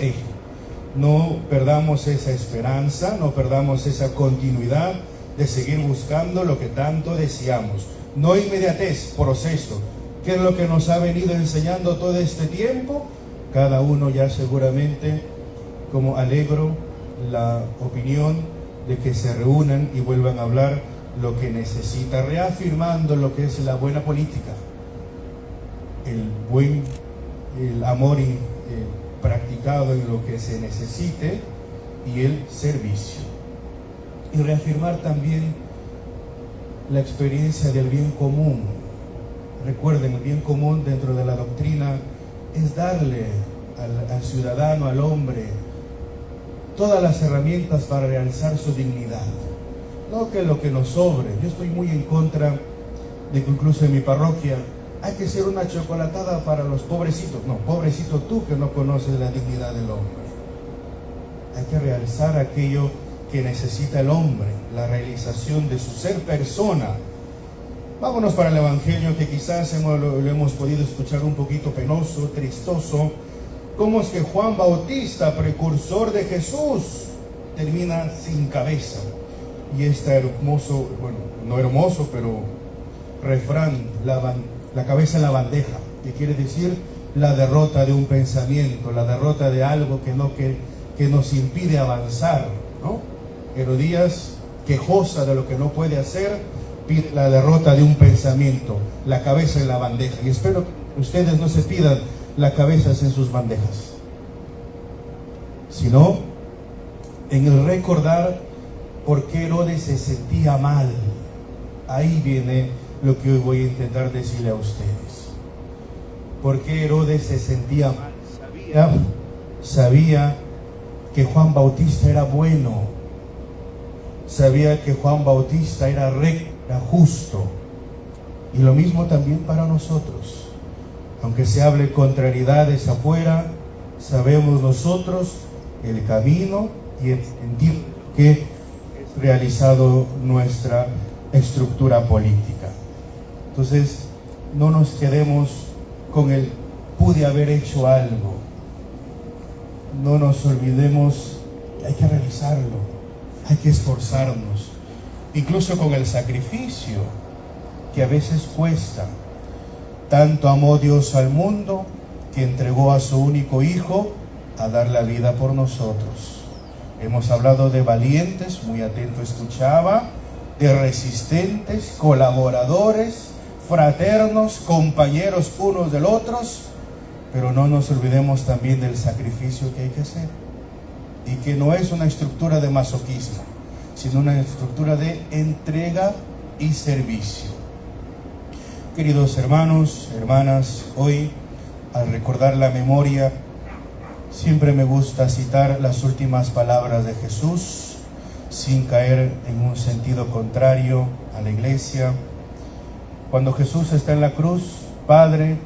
no perdamos esa esperanza, no perdamos esa continuidad de seguir buscando lo que tanto deseamos. No inmediatez, proceso. ¿Qué es lo que nos ha venido enseñando todo este tiempo? Cada uno ya seguramente, como alegro la opinión de que se reúnan y vuelvan a hablar lo que necesita, reafirmando lo que es la buena política, el amor practicado en lo que se necesite y el servicio. Y reafirmar también la experiencia del bien común. Recuerden, el bien común dentro de la doctrina es darle al ciudadano, al hombre, todas las herramientas para realizar su dignidad. No que lo que nos sobre. Yo estoy muy en contra de que incluso en mi parroquia hay que ser una chocolatada para los pobrecitos. No, pobrecito tú que no conoces la dignidad del hombre. Hay que realizar aquello que necesita el hombre, la realización de su ser persona. Vámonos para el Evangelio, que quizás lo hemos podido escuchar un poquito penoso, tristoso. Cómo es que Juan Bautista, precursor de Jesús, termina sin cabeza. Y este hermoso, bueno, no hermoso, pero refrán, la cabeza en la bandeja, que quiere decir la derrota de un pensamiento, la derrota de algo que nos impide avanzar, ¿no? Herodías, quejosa de lo que no puede hacer, pide la derrota de un pensamiento, la cabeza en la bandeja. Y espero que ustedes no se pidan las cabezas en sus bandejas, sino en el recordar por qué Herodes se sentía mal. Ahí viene lo que hoy voy a intentar decirle a ustedes. ¿Por qué Herodes se sentía mal? Sabía que Juan Bautista era bueno, sabía que Juan Bautista era recto, era justo. Y lo mismo también para nosotros. Aunque se hable contrariedades afuera, sabemos nosotros el camino y el sentido que es realizado nuestra estructura política. Entonces, no nos quedemos con el pude haber hecho algo. No nos olvidemos que hay que realizarlo, hay que esforzarnos, incluso con el sacrificio, que a veces cuesta. Tanto amó Dios al mundo, que entregó a su único Hijo a dar la vida por nosotros. Hemos hablado de valientes, muy atento escuchaba, de resistentes, colaboradores, fraternos, compañeros unos del otros, pero no nos olvidemos también del sacrificio que hay que hacer, y que no es una estructura de masoquismo, sino una estructura de entrega y servicio. Queridos hermanos, hermanas, hoy, al recordar la memoria, siempre me gusta citar las últimas palabras de Jesús, sin caer en un sentido contrario a la iglesia. Cuando Jesús está en la cruz: Padre,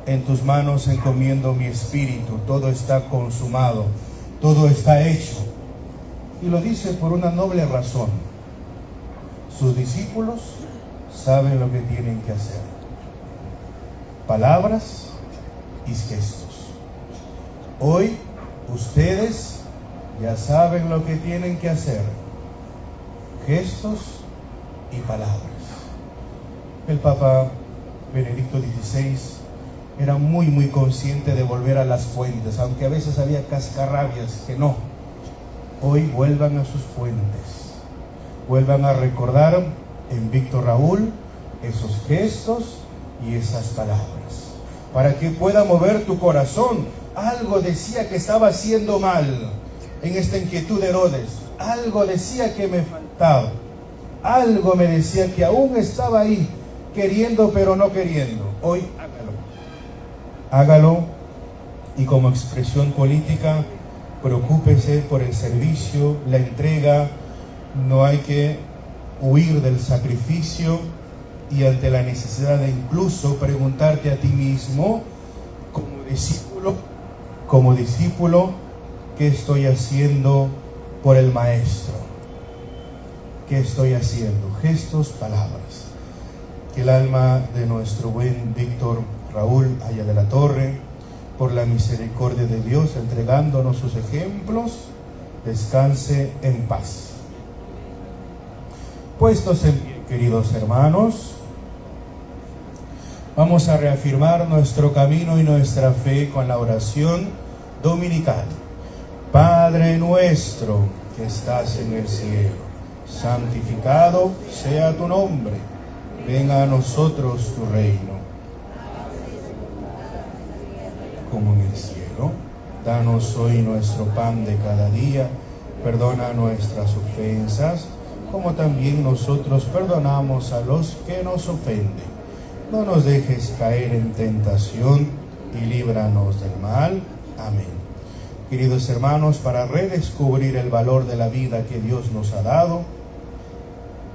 en tus manos encomiendo mi espíritu, todo está consumado, todo está hecho. Y lo dice por una noble razón. Sus discípulos saben lo que tienen que hacer. Palabras y gestos. Hoy ustedes ya saben lo que tienen que hacer. Gestos y palabras. El Papa Benedicto XVI era muy consciente de volver a las fuentes, aunque a veces había cascarrabias que no. Hoy vuelvan a sus fuentes, vuelvan a recordar en Víctor Raúl esos gestos y esas palabras, para que pueda mover tu corazón. Algo decía que estaba haciendo mal en esta inquietud de Herodes, algo decía que me faltaba, algo me decía que aún estaba ahí, queriendo pero no queriendo. Hoy hágalo, y como expresión política, preocúpese por el servicio, la entrega. No hay que huir del sacrificio, y ante la necesidad de incluso preguntarte a ti mismo, como discípulo, ¿qué estoy haciendo por el Maestro? ¿Qué estoy haciendo? Gestos, palabras. Que el alma de nuestro buen Víctor Raúl Aya de la Torre, por la misericordia de Dios, entregándonos sus ejemplos, descanse en paz. Puestos en pie, queridos hermanos, vamos a reafirmar nuestro camino y nuestra fe con la oración dominical. Padre nuestro que estás en el cielo, santificado sea tu nombre, venga a nosotros tu reino, como en el cielo. Danos hoy nuestro pan de cada día, perdona nuestras ofensas, como también nosotros perdonamos a los que nos ofenden. No nos dejes caer en tentación y líbranos del mal. Amén. Queridos hermanos, para redescubrir el valor de la vida que Dios nos ha dado,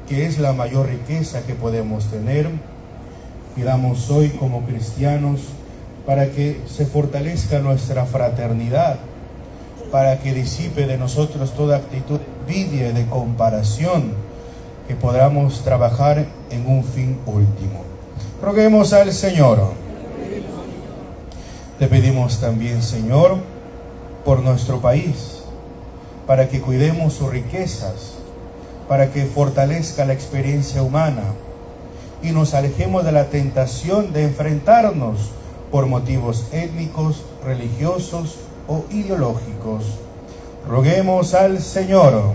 que es la mayor riqueza que podemos tener, pidamos hoy como cristianos para que se fortalezca nuestra fraternidad, para que disipe de nosotros toda actitud de envidia y de comparación, que podamos trabajar en un fin último. Roguemos al Señor. Te pedimos también, Señor, por nuestro país, para que cuidemos sus riquezas, para que fortalezca la experiencia humana y nos alejemos de la tentación de enfrentarnos por motivos étnicos, religiosos o ideológicos. Roguemos al Señor.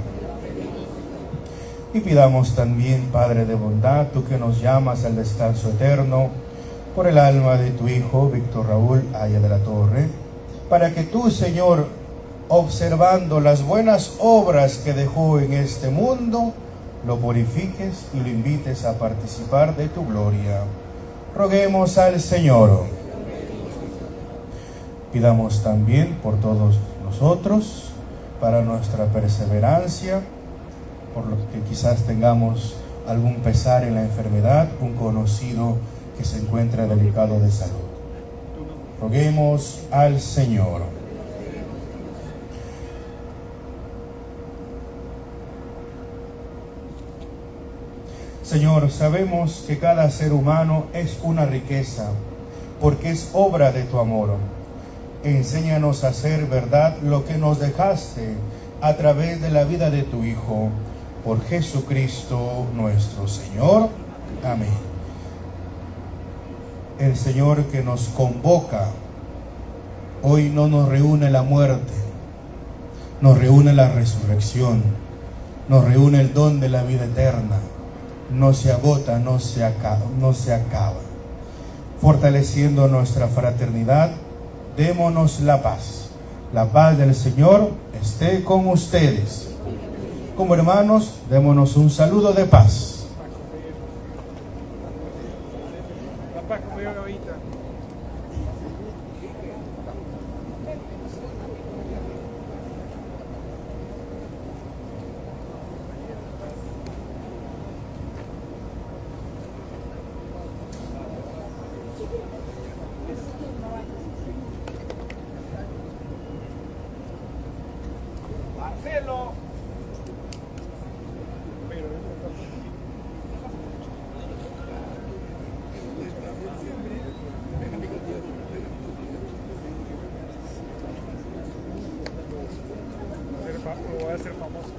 Y pidamos también, Padre de bondad, tú que nos llamas al descanso eterno, por el alma de tu Hijo, Víctor Raúl Aya de la Torre, para que tú, Señor, observando las buenas obras que dejó en este mundo, lo purifiques y lo invites a participar de tu gloria. Roguemos al Señor. Pidamos también por todos nosotros, para nuestra perseverancia, por lo que quizás tengamos algún pesar en la enfermedad, un conocido que se encuentra delicado de salud. Roguemos al Señor. Señor, sabemos que cada ser humano es una riqueza, porque es obra de tu amor. Enséñanos a hacer verdad lo que nos dejaste a través de la vida de tu Hijo, por Jesucristo nuestro Señor. Amén. El Señor que nos convoca, hoy no nos reúne la muerte, nos reúne la resurrección, nos reúne el don de la vida eterna. No se agota, no se acaba. Fortaleciendo nuestra fraternidad, démonos la paz. La paz del Señor esté con ustedes. Como hermanos, démonos un saludo de paz. La paz como yo ahorita. Marcelo. Voy a ser famoso.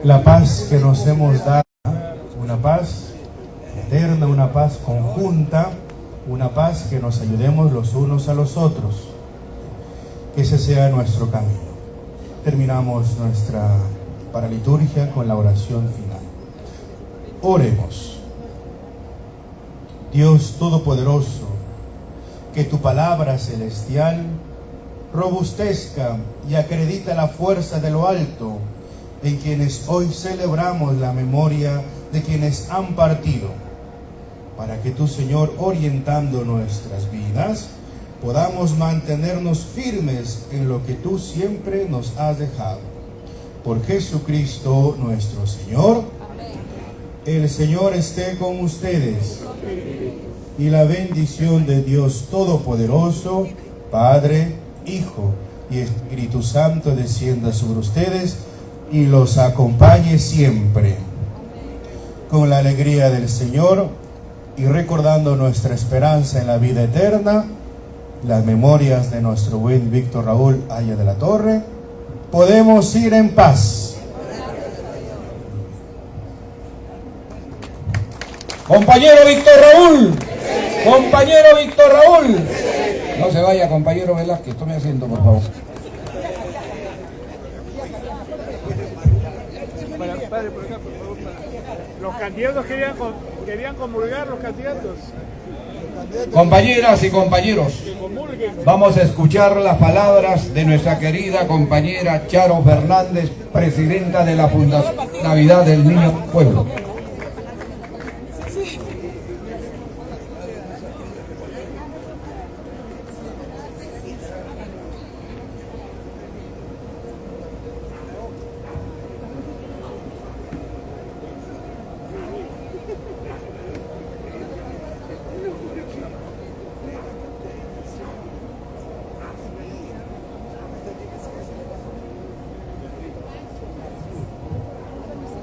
La paz que nos hemos dado, una paz eterna, una paz conjunta, una paz que nos ayudemos los unos a los otros. Que ese sea nuestro camino. Terminamos nuestra paraliturgia con la oración final. Oremos. Dios Todopoderoso, que tu palabra celestial robustezca y acredita la fuerza de lo alto en quienes hoy celebramos la memoria de quienes han partido, para que tú, Señor, orientando nuestras vidas, podamos mantenernos firmes en lo que tú siempre nos has dejado. Por Jesucristo nuestro Señor. Amén. El Señor esté con ustedes. Y la bendición de Dios Todopoderoso, Padre, Hijo y Espíritu Santo descienda sobre ustedes y los acompañe siempre. Con la alegría del Señor y recordando nuestra esperanza en la vida eterna, las memorias de nuestro buen Víctor Raúl Aya de la Torre, podemos ir en paz. Compañero Víctor Raúl. Compañero Víctor Raúl. No se vaya, compañero Velázquez, tome asiento, por favor. Padre, por acá, por favor. Los candidatos querían comulgar, los candidatos. Compañeras y compañeros, Que comulguen. vamos a escuchar las palabras de nuestra querida compañera Charo Fernández, presidenta de la Fundación Navidad del Niño Pueblo.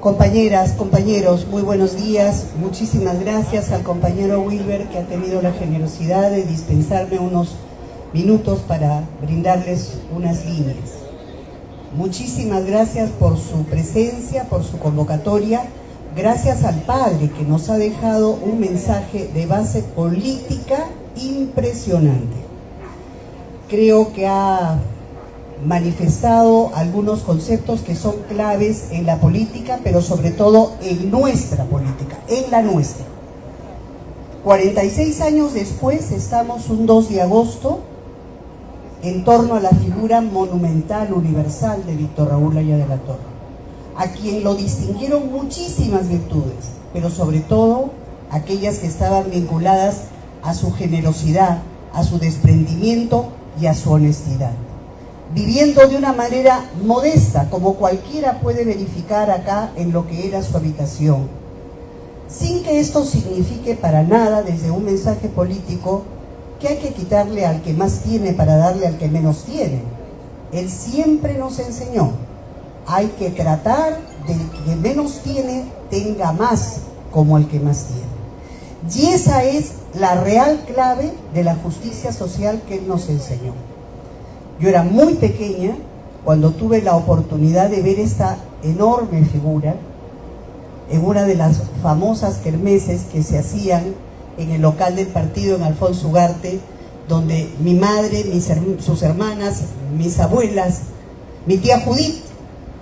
Compañeras, compañeros, muy buenos días. Muchísimas gracias al compañero Wilber, que ha tenido la generosidad de dispensarme unos minutos para brindarles unas líneas. Muchísimas gracias por su presencia, por su convocatoria. Gracias al Padre, que nos ha dejado un mensaje de base política impresionante. Creo que ha manifestado algunos conceptos que son claves en la política, pero sobre todo en nuestra política, en la nuestra. 46 años después, estamos un 2 de agosto en torno a la figura monumental, universal de Víctor Raúl Haya de la Torre, a quien lo distinguieron muchísimas virtudes, pero sobre todo aquellas que estaban vinculadas a su generosidad, a su desprendimiento y a su honestidad. Viviendo de una manera modesta, como cualquiera puede verificar acá en lo que era su habitación, sin que esto signifique para nada, desde un mensaje político, que hay que quitarle al que más tiene para darle al que menos tiene. Él siempre nos enseñó, hay que tratar del que menos tiene, tenga más como el que más tiene. Y esa es la real clave de la justicia social que él nos enseñó. Yo era muy pequeña cuando tuve la oportunidad de ver esta enorme figura en una de las famosas kermeses que se hacían en el local del partido en Alfonso Ugarte, donde mi madre, sus hermanas, mis abuelas, mi tía Judith,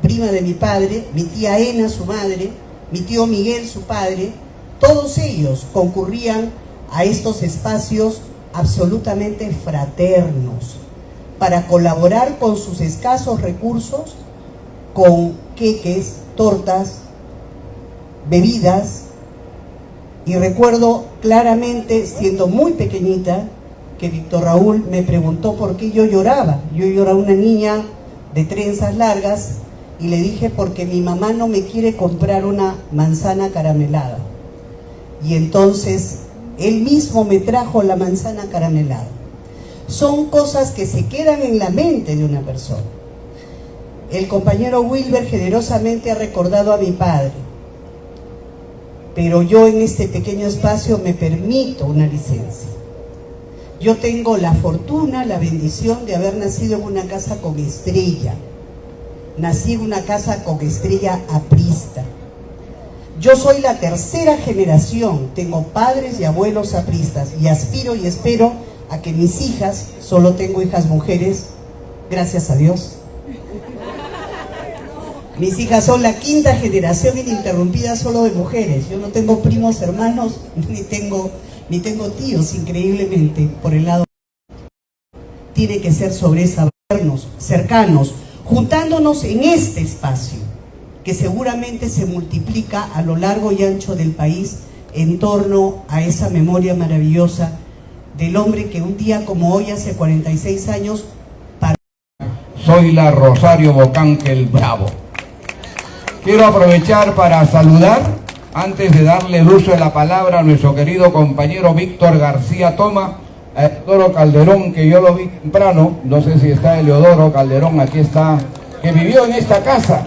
prima de mi padre, mi tía Ena, su madre, mi tío Miguel, su padre, todos ellos concurrían a estos espacios absolutamente fraternos, para colaborar con sus escasos recursos, con queques, tortas, bebidas. Y recuerdo claramente, siendo muy pequeñita, que Víctor Raúl me preguntó por qué yo lloraba. Yo era una niña de trenzas largas y le dije, porque mi mamá no me quiere comprar una manzana caramelada. Y entonces él mismo me trajo la manzana caramelada. Son cosas que se quedan en la mente de una persona. El compañero Wilber generosamente ha recordado a mi padre, pero yo en este pequeño espacio me permito una licencia. Yo tengo la fortuna, la bendición de haber nacido en una casa con estrella. Nací en una casa con estrella aprista. Yo soy la tercera generación, tengo padres y abuelos apristas, y aspiro y espero a que mis hijas, solo tengo hijas mujeres, gracias a Dios. Mis hijas son la quinta generación ininterrumpida solo de mujeres. Yo no tengo primos hermanos, ni tengo tíos, increíblemente, por el lado. Tiene que ser sobre esa, cercanos, juntándonos en este espacio, que seguramente se multiplica a lo largo y ancho del país en torno a esa memoria maravillosa del hombre que un día como hoy, hace 46 años, Soy la Rosario Bocángel Bravo. Quiero aprovechar para saludar, antes de darle el uso de la palabra a nuestro querido compañero Víctor García Toma, a Eleodoro Calderón, que yo lo vi temprano, no sé si está Eleodoro Calderón, aquí está, que vivió en esta casa,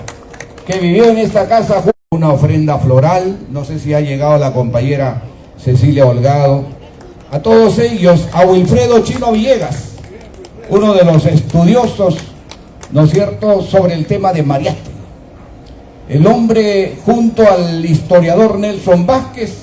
una ofrenda floral, no sé si ha llegado la compañera Cecilia Holgado, a todos ellos, a Wilfredo Chino Villegas, uno de los estudiosos, ¿no es cierto?, sobre el tema de Mariátegui. El hombre, junto al historiador Nelson Vázquez,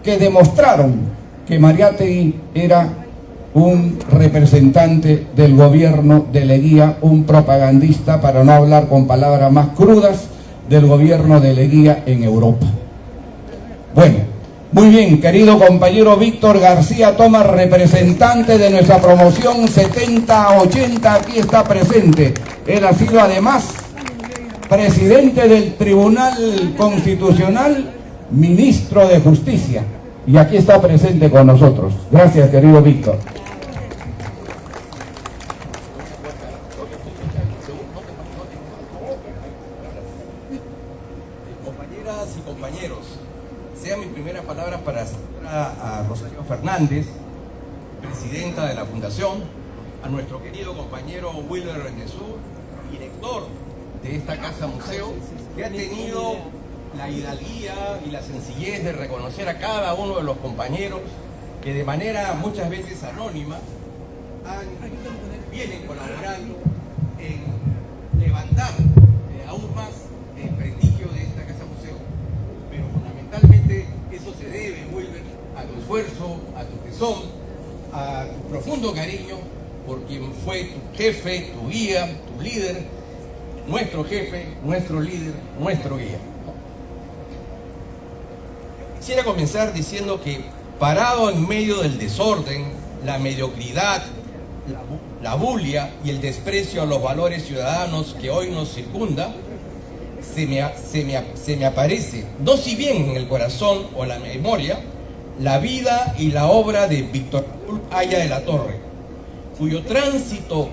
que demostraron que Mariátegui era un representante del gobierno de Leguía, un propagandista, para no hablar con palabras más crudas, del gobierno de Leguía en Europa. Bueno, muy bien, querido compañero Víctor García Tomás, representante de nuestra promoción 70-80, aquí está presente. Él ha sido además presidente del Tribunal Constitucional, ministro de Justicia, y aquí está presente con nosotros. Gracias, querido Víctor. Compañeras y compañeros, sea mi primera palabra para a Rosario Fernández, presidenta de la Fundación, a nuestro querido compañero Wilber Rendezvous, director de esta casa museo, que ha tenido la hidalguía y la sencillez de reconocer a cada uno de los compañeros que de manera muchas veces anónima vienen colaborando en levantar aún más el prestigio de esta casa museo. Pero fundamentalmente eso se debe, Wilber, a tu esfuerzo, a tu tesón, a tu profundo cariño por quien fue tu jefe, tu guía, tu líder, nuestro jefe, nuestro líder, nuestro guía. Quisiera comenzar diciendo que, parado en medio del desorden, la mediocridad, la bulia y el desprecio a los valores ciudadanos que hoy nos circunda, se me aparece, no si bien en el corazón o la memoria, la vida y la obra de Víctor Aya de la Torre, cuyo tránsito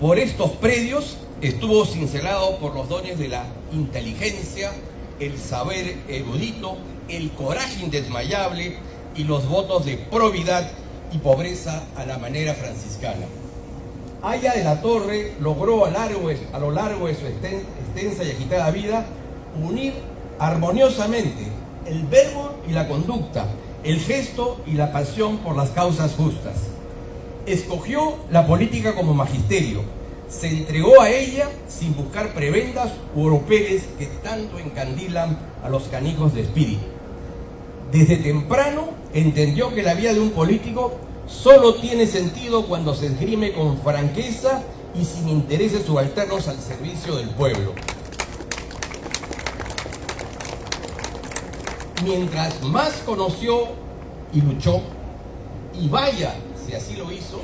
por estos predios estuvo cincelado por los dones de la inteligencia, el saber erudito, el coraje indesmayable y los votos de probidad y pobreza a la manera franciscana. Aya de la Torre logró a lo largo de su extensa y agitada vida unir armoniosamente el verbo y la conducta, el gesto y la pasión por las causas justas. Escogió la política como magisterio, se entregó a ella sin buscar prebendas u oropeles que tanto encandilan a los canijos de espíritu. Desde temprano entendió que la vida de un político solo tiene sentido cuando se esgrime con franqueza y sin intereses subalternos al servicio del pueblo. Mientras más conoció y luchó, y vaya si así lo hizo,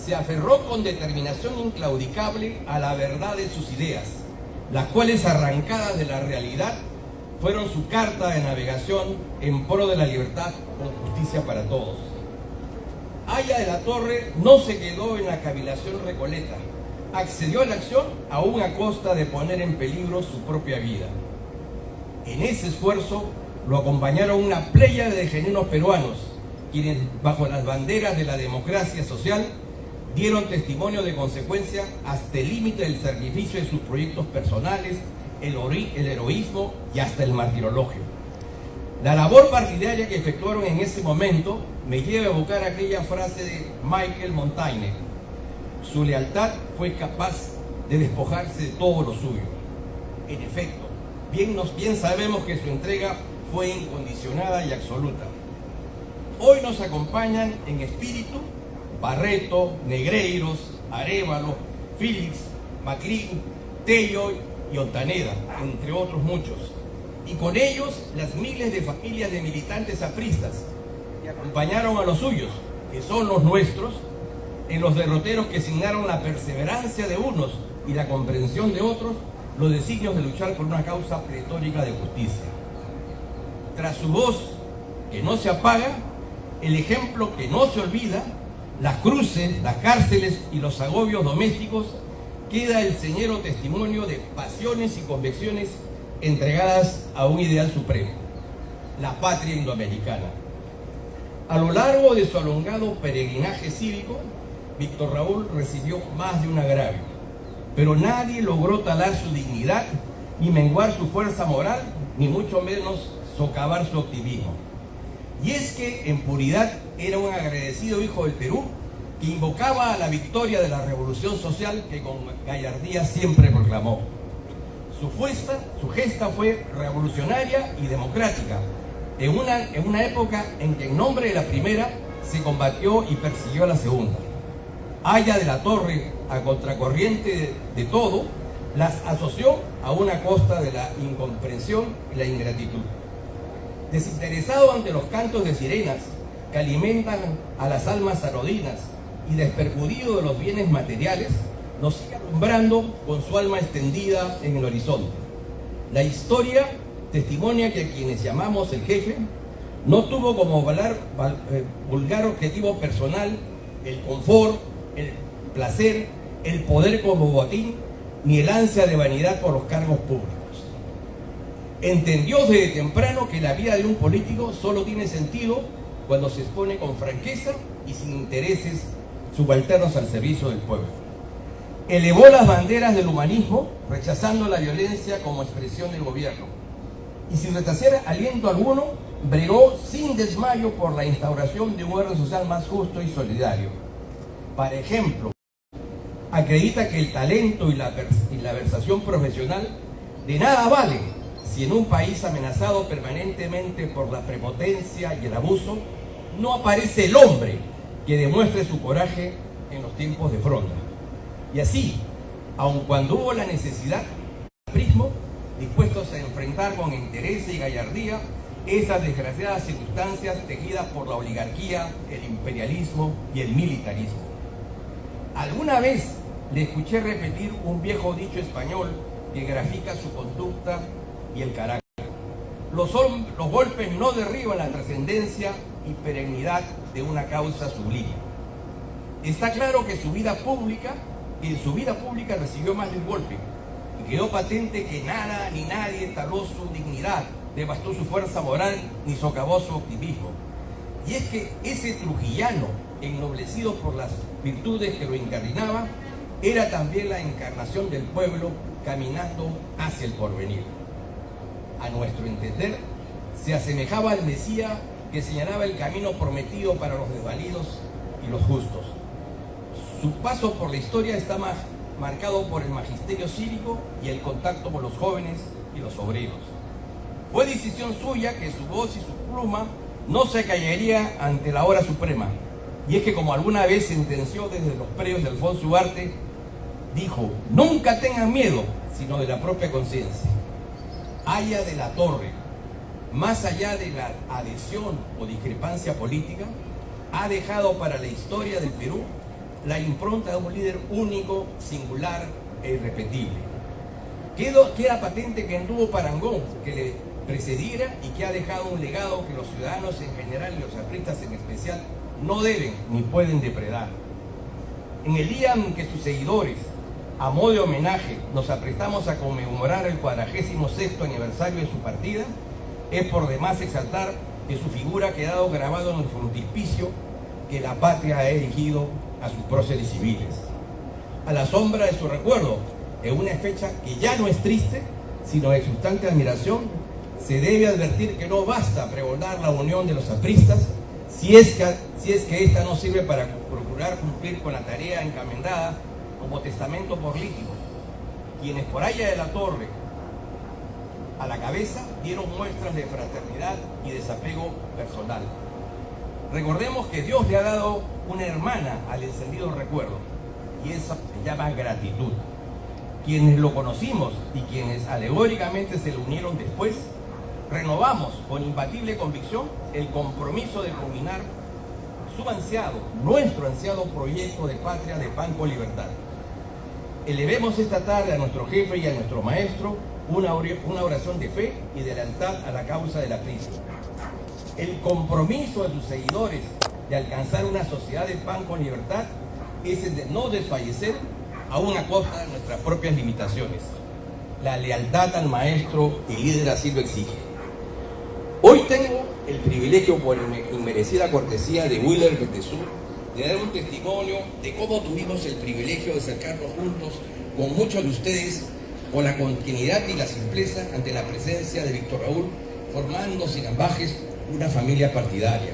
se aferró con determinación inclaudicable a la verdad de sus ideas, las cuales, arrancadas de la realidad, fueron su carta de navegación en pro de la libertad con justicia para todos. Aya de la Torre no se quedó en la cavilación recoleta, accedió a la acción aún a costa de poner en peligro su propia vida. En ese esfuerzo lo acompañaron una pléyade de genuinos peruanos, quienes bajo las banderas de la democracia social dieron testimonio de consecuencia hasta el límite del sacrificio de sus proyectos personales, el heroísmo y hasta el martirologio. La labor partidaria que efectuaron en ese momento me lleva a evocar aquella frase de Michael Montaigne: su lealtad fue capaz de despojarse de todo lo suyo. En efecto, bien sabemos que su entrega fue incondicionada y absoluta. Hoy nos acompañan en espíritu Barreto, Negreiros, Arévalo, Phillips, Maclean, Tello y Ontaneda, entre otros muchos. Y con ellos las miles de familias de militantes apristas que acompañaron a los suyos, que son los nuestros, en los derroteros que signaron la perseverancia de unos y la comprensión de otros, los designios de luchar por una causa pletórica de justicia. Tras su voz que no se apaga, el ejemplo que no se olvida, las cruces, las cárceles y los agobios domésticos, queda el señero testimonio de pasiones y convicciones entregadas a un ideal supremo, la patria indoamericana. A lo largo de su alongado peregrinaje cívico, Víctor Raúl recibió más de un agravio, pero nadie logró talar su dignidad, ni menguar su fuerza moral, ni mucho menos socavar su optimismo. Y es que en puridad era un agradecido hijo del Perú que invocaba a la victoria de la revolución social que con gallardía siempre proclamó. Su gesta fue revolucionaria y democrática, en una época en que en nombre de la primera se combatió y persiguió a la segunda. Aya de la Torre, a contracorriente de todo, las asoció a una costa de la incomprensión y la ingratitud. Desinteresado ante los cantos de sirenas que alimentan a las almas anodinas y despercudido de los bienes materiales, nos sigue alumbrando con su alma extendida en el horizonte. La historia testimonia que a quienes llamamos el jefe no tuvo como vulgar objetivo personal el confort, el placer, el poder como botín, ni el ansia de vanidad por los cargos públicos. Entendió desde temprano que la vida de un político solo tiene sentido cuando se expone con franqueza y sin intereses subalternos al servicio del pueblo. Elevó las banderas del humanismo, rechazando la violencia como expresión del gobierno. Y sin retrasar aliento alguno, bregó sin desmayo por la instauración de un orden social más justo y solidario. Por ejemplo, acredita que el talento y la versación profesional de nada valen si en un país amenazado permanentemente por la prepotencia y el abuso no aparece el hombre que demuestre su coraje en los tiempos de fronda. Y así, aun cuando hubo la necesidad, prismo, dispuestos a enfrentar con interés y gallardía esas desgraciadas circunstancias tejidas por la oligarquía, el imperialismo y el militarismo. Alguna vez le escuché repetir un viejo dicho español que grafica su conducta y el carácter. Los golpes no derriban la trascendencia y perennidad de una causa sublime. Está claro que en su vida pública recibió más de un golpe y quedó patente que nada ni nadie taló su dignidad, devastó su fuerza moral ni socavó su optimismo. Y es que ese trujillano, ennoblecido por las virtudes que lo incardinaban, era también la encarnación del pueblo caminando hacia el porvenir. A nuestro entender, se asemejaba al Mesías que señalaba el camino prometido para los desvalidos y los justos. Su paso por la historia está marcado por el magisterio cívico y el contacto con los jóvenes y los obreros. Fue decisión suya que su voz y su pluma no se callaría ante la hora suprema. Y es que, como alguna vez sentenció desde los predios de Alfonso Ugarte, dijo: nunca tengan miedo, sino de la propia conciencia. Aya de la Torre, más allá de la adhesión o discrepancia política, ha dejado para la historia del Perú la impronta de un líder único, singular e irrepetible. Queda patente que no tuvo parangón que le precediera y que ha dejado un legado que los ciudadanos en general y los apristas en especial no deben ni pueden depredar. En el día en que sus seguidores, a modo de homenaje, nos aprestamos a conmemorar el 46º aniversario de su partida, es por demás exaltar que su figura ha quedado grabado en el frontispicio que la patria ha erigido a sus próceres civiles. A la sombra de su recuerdo, en una fecha que ya no es triste, sino de exultante admiración, se debe advertir que no basta pregonar la unión de los apristas si es que ésta no sirve para procurar cumplir con la tarea encomendada como testamento político. Quienes por Aya de la Torre a la cabeza dieron muestras de fraternidad y desapego personal. Recordemos que Dios le ha dado una hermana al encendido recuerdo, y esa se llama gratitud. Quienes lo conocimos y quienes alegóricamente se le unieron después, renovamos con imbatible convicción el compromiso de culminar nuestro ansiado proyecto de patria de pan con libertad. Elevemos esta tarde a nuestro jefe y a nuestro maestro una oración de fe y de lealtad a la causa de la crisis. El compromiso de sus seguidores de alcanzar una sociedad de pan con libertad es el de no desfallecer aún a costa de nuestras propias limitaciones. La lealtad al maestro y líder así lo exige. Hoy tengo el privilegio, por inmerecida cortesía de Willer Betesú, de dar un testimonio de cómo tuvimos el privilegio de acercarnos juntos con muchos de ustedes con la continuidad y la simpleza ante la presencia de Víctor Raúl, formando sin ambajes una familia partidaria.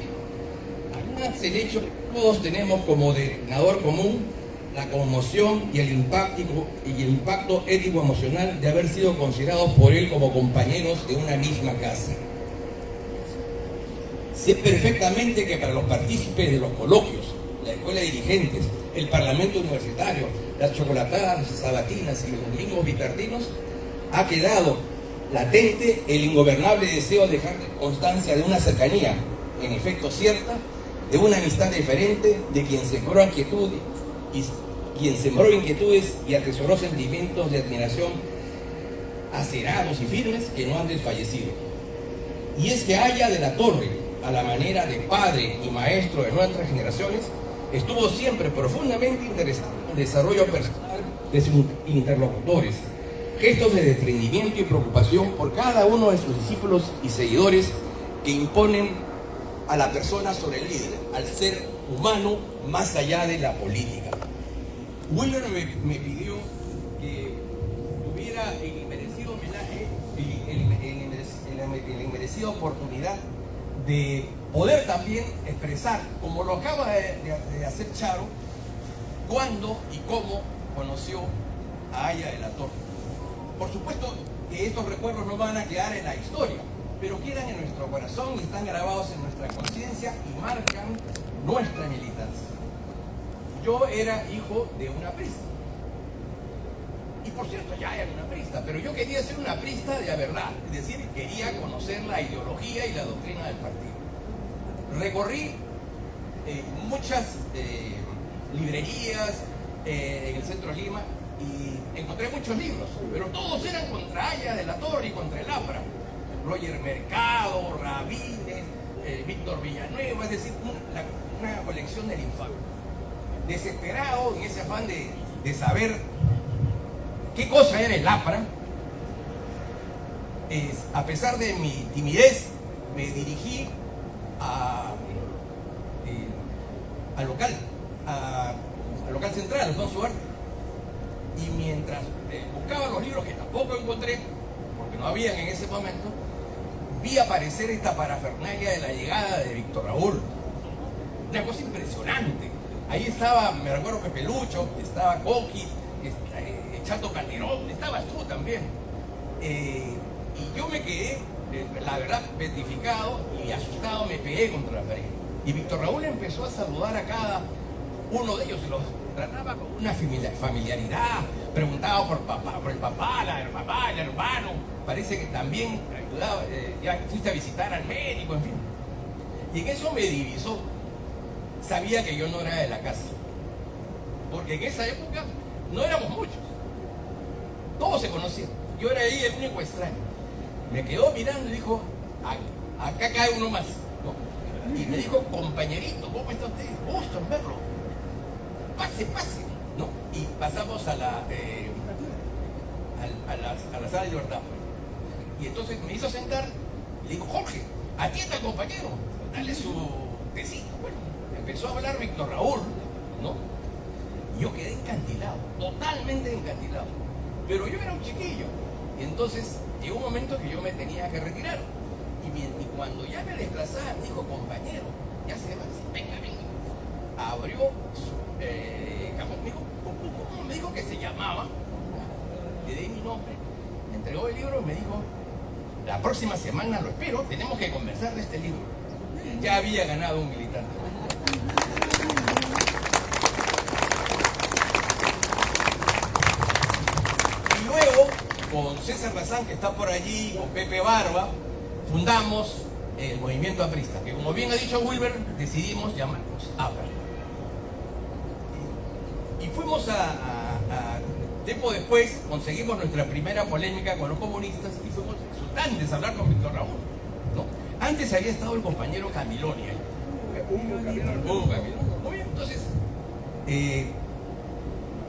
Además, el hecho que todos tenemos como denominador común la conmoción y el impacto ético-emocional de haber sido considerados por él como compañeros de una misma casa. Sé perfectamente que para los partícipes de los coloquios, la escuela de dirigentes, el parlamento universitario, las chocolatadas, las sabatinas y los domingos bitardinos, ha quedado latente el ingobernable deseo de dejar constancia de una cercanía, en efecto cierta, de una amistad diferente, de quien sembró inquietudes y atesoró sentimientos de admiración acerados y firmes que no han desfallecido. Y es que Aya de la Torre, a la manera de padre y maestro de nuestras generaciones, estuvo siempre profundamente interesado en el desarrollo personal de sus interlocutores, gestos de desprendimiento y preocupación por cada uno de sus discípulos y seguidores que imponen a la persona sobre el líder, al ser humano más allá de la política. Wilber me pidió que tuviera el inmerecido homenaje, la inmerecida oportunidad de poder también expresar, como lo acaba de hacer Charo, cuándo y cómo conoció a Aya de la Torre. Por supuesto que estos recuerdos no van a quedar en la historia, pero quedan en nuestro corazón y están grabados en nuestra conciencia y marcan nuestra militancia. Yo era hijo de una aprista. Y por cierto, ya era una aprista, pero yo quería ser una aprista de la verdad, es decir, quería conocer la ideología y la doctrina del partido. Recorrí muchas librerías en el centro de Lima y encontré muchos libros, pero todos eran contra Aya de la Torre y contra el APRA. Roger Mercado, Rabines, Víctor Villanueva, es decir, una colección del infame. Desesperado en ese afán de saber qué cosa era el APRA, a pesar de mi timidez, me dirigí al local central, Alfonso Ugarte. Y mientras buscaba los libros que tampoco encontré, porque no habían en ese momento, vi aparecer esta parafernalia de la llegada de Víctor Raúl. Una cosa impresionante. Ahí estaba, me recuerdo, Pepe Lucho, estaba Coqui, Chato Calderón, estabas tú también. Y yo me quedé, la verdad, petrificado y asustado, me pegué contra la pared. Y Víctor Raúl empezó a saludar a cada uno de ellos y los trataba con una familiaridad, preguntaba por el papá, el hermano, parece que también ayudaba, ya fuiste a visitar al médico, en fin. Y en eso me divisó. Sabía que yo no era de la casa, porque en esa época no éramos muchos, todos se conocían, yo era ahí el único extraño. Me quedó mirando y dijo, acá cae uno más, ¿no? Y me dijo, compañerito, ¿cómo está usted? Gusto en verlo, pase, ¿no? Y pasamos a la sala de libertad. Y entonces me hizo sentar y le dijo, Jorge, atienda al compañero, dale su tecito. Bueno, empezó a hablar Víctor Raúl, ¿no? Y yo quedé encandilado, totalmente encandilado. Pero yo era un chiquillo. Y entonces llegó un momento que yo me tenía que retirar. Y cuando ya me desplazaba, me dijo, compañero, ya se va, venga. Abrió su cajón, me dijo, ¿cómo me dijo que se llamaba? Le di mi nombre, me entregó el libro y me dijo, la próxima semana lo espero, tenemos que conversar de este libro. Ya había ganado un militante. Y luego, con César Razán, que está por allí, con Pepe Barba, fundamos el movimiento aprista, que como bien ha dicho Wilber, decidimos llamarnos APRA. Y fuimos tiempo después, conseguimos nuestra primera polémica con los comunistas y fuimos sultanes a hablar con Víctor Raúl, ¿no? Antes había estado el compañero Camiloni ahí. Muy bien, entonces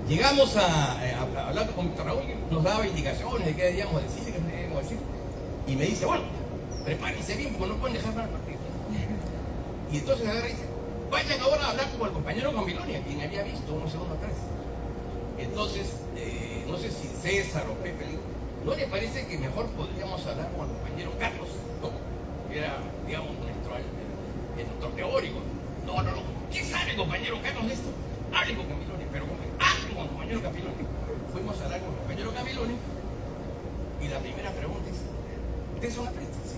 llegamos a hablar con Víctor Raúl, que nos daba indicaciones de qué debíamos decir, qué debíamos decir. Y me dice, bueno, prepárense bien porque no pueden dejar mal partido. Y entonces agarra y dice, vayan ahora a hablar con el compañero Camiloni, a quien había visto unos segundos atrás. Entonces, no sé si César o Pepe, ¿no le parece que mejor podríamos hablar con el compañero Carlos, ¿no? Que era, digamos, nuestro teórico. No, ¿qué sabe el compañero Carlos de esto? Hable con Camiloni, pero hable con el compañero Camiloni. Fuimos a hablar con el compañero Camiloni y la primera pregunta es, ¿ustedes son apristas?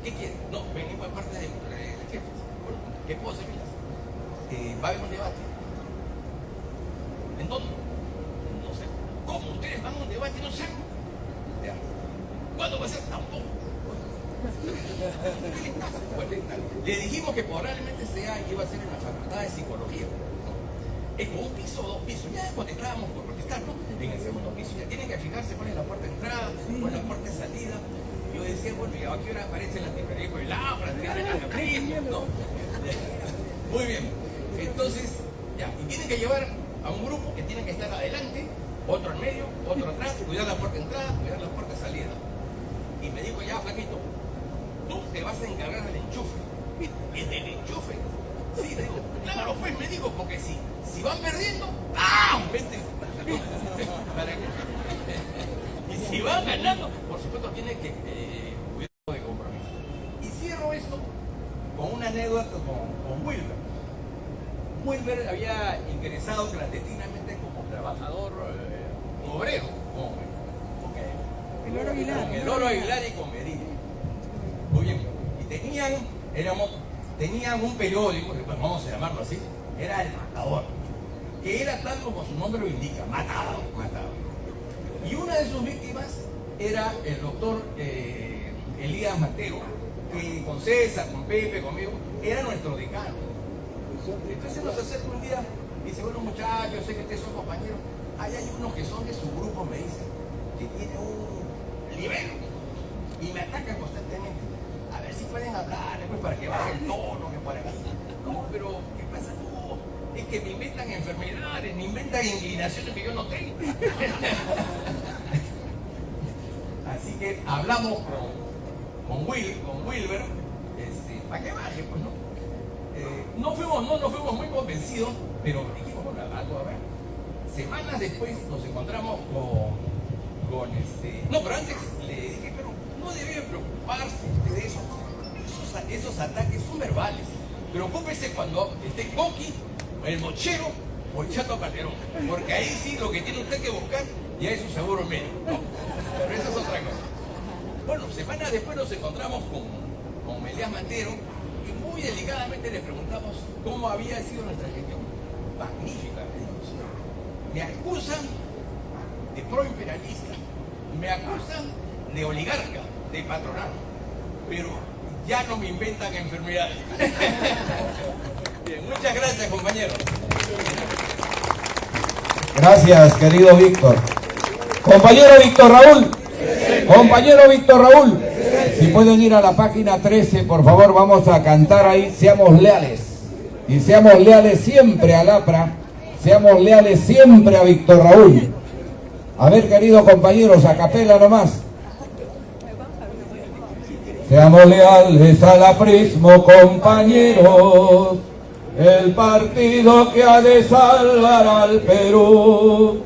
Sí. ¿Qué quiere? No, venimos de parte de jefes. Bueno, ¿qué puedo hacer? Va a haber un debate. ¿En dónde? No sé. ¿Cómo? ¿Ustedes van a un debate? No sé. Ya. ¿Cuándo va a ser? Tampoco. Bueno, le dijimos que probablemente iba a ser en la facultad de psicología. Es como un piso o dos pisos. Ya cuando estábamos por protestar, ¿no? En el segundo piso ya tienen que fijarse cuál es la puerta de entrada, cuál es la puerta de salida. Yo decía, bueno, ¿y a qué hora aparecen las diferencias de lámparas, ¿no? Muy bien. Entonces, ya, y tienen que llevar a un grupo que tiene que estar adelante, otro en medio, otro atrás, cuidar la puerta de entrada, cuidar la puerta de salida. Y me dijo, ya, flaquito, tú te vas a encargar del enchufe. ¿Y del enchufe? Sí, le digo, claro, pues, me dijo, porque si van perdiendo, ¡ah! Vete. Y si van ganando, por supuesto, tiene que cuidar de compromiso. Y cierro esto con una anécdota con Wilber. Wilber había ingresado clandestinamente como trabajador, como obrero, con el Oro Aguilar y con Medina. Muy bien, y tenían un periódico, pues vamos a llamarlo así, era El Matador, que era tal como su nombre lo indica, matado. Y una de sus víctimas era el doctor Elías Mateo, que con César, con Pepe, conmigo, era nuestro decano. Entonces nos acerca un día y dice, bueno muchachos, yo sé que ustedes son compañeros, hay unos que son de su grupo, me dicen, que tiene un libero y me atacan constantemente. A ver si pueden hablar, pues, para que baje el tono, que por aquí. No, pero ¿qué pasa tú? Es que me inventan enfermedades, me inventan inclinaciones que yo no tengo. Así que hablamos con Wilber, para que baje, pues, ¿no? No nos fuimos muy convencidos, pero dijimos, bueno, algo, a ver. Semanas después nos encontramos con No, pero antes le dije, pero no debe preocuparse de eso. Esos ataques son verbales. Preocúpese cuando esté Coqui, el Mochero o el Chato Calderón. Porque ahí sí lo que tiene usted que buscar ya es su seguro médico, ¿no? Pero eso es otra cosa. Bueno, semanas después nos encontramos con Elías Mateo y muy delicadamente le preguntamos cómo había sido nuestra gestión. Magnífica, me acusan de proimperialista, me acusan de oligarca, de patronal, pero ya no me inventan enfermedades. Bien, muchas gracias, compañeros. Gracias, querido Víctor. Compañero Víctor Raúl. Compañero Víctor Raúl. Si pueden ir a la página 13, por favor, vamos a cantar ahí, seamos leales. Y seamos leales siempre al APRA, seamos leales siempre a Víctor Raúl. A ver, queridos compañeros, a capela nomás. Seamos leales al aprismo, compañeros, el partido que ha de salvar al Perú.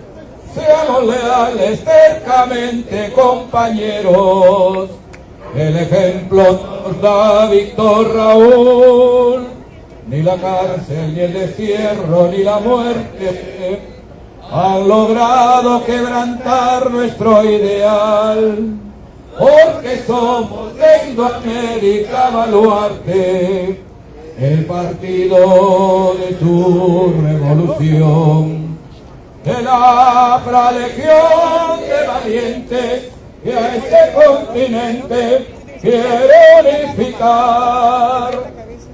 Seamos leales tercamente, compañeros, el ejemplo nos da Víctor Raúl. Ni la cárcel, ni el destierro, ni la muerte han logrado quebrantar nuestro ideal. Porque somos de Indoamérica baluarte, el partido de tu revolución, de la legión de valientes que a este continente quiere unificar.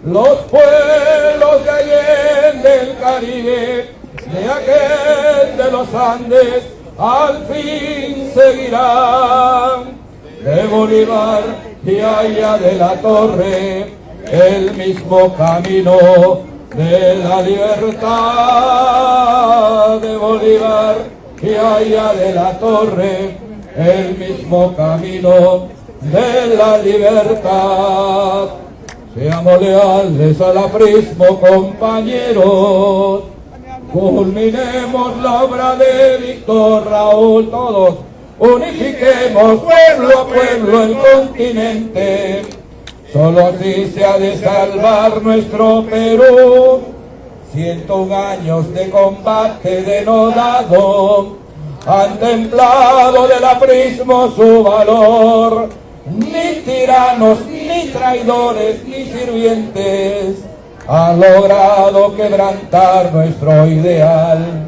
Los pueblos de Allende del Caribe, de aquel de los Andes, al fin seguirán. De Bolívar y allá de la Torre, el mismo camino de la libertad. De Bolívar y allá de la Torre, el mismo camino de la libertad. Seamos leales al aprismo, compañeros, culminemos la obra de Víctor Raúl, todos. Unifiquemos pueblo a pueblo el continente, solo así se ha de salvar nuestro Perú. 101 años de combate denodado han templado del aprismo su valor. Ni tiranos ni traidores ni sirvientes han logrado quebrantar nuestro ideal.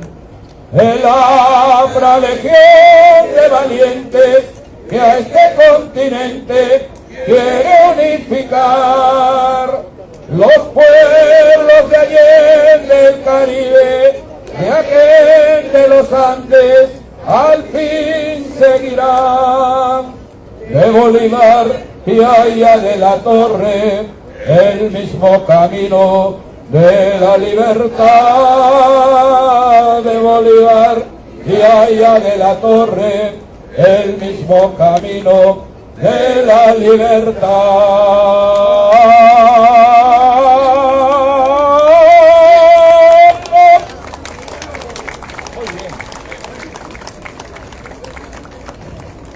El afra legión de valientes que a este continente quiere unificar. Los pueblos de Allende del Caribe, de aquel de los Andes, al fin seguirán. De Bolívar y allá de la Torre, el mismo camino de la libertad. De Bolívar y allá de la Torre, el mismo camino de la libertad.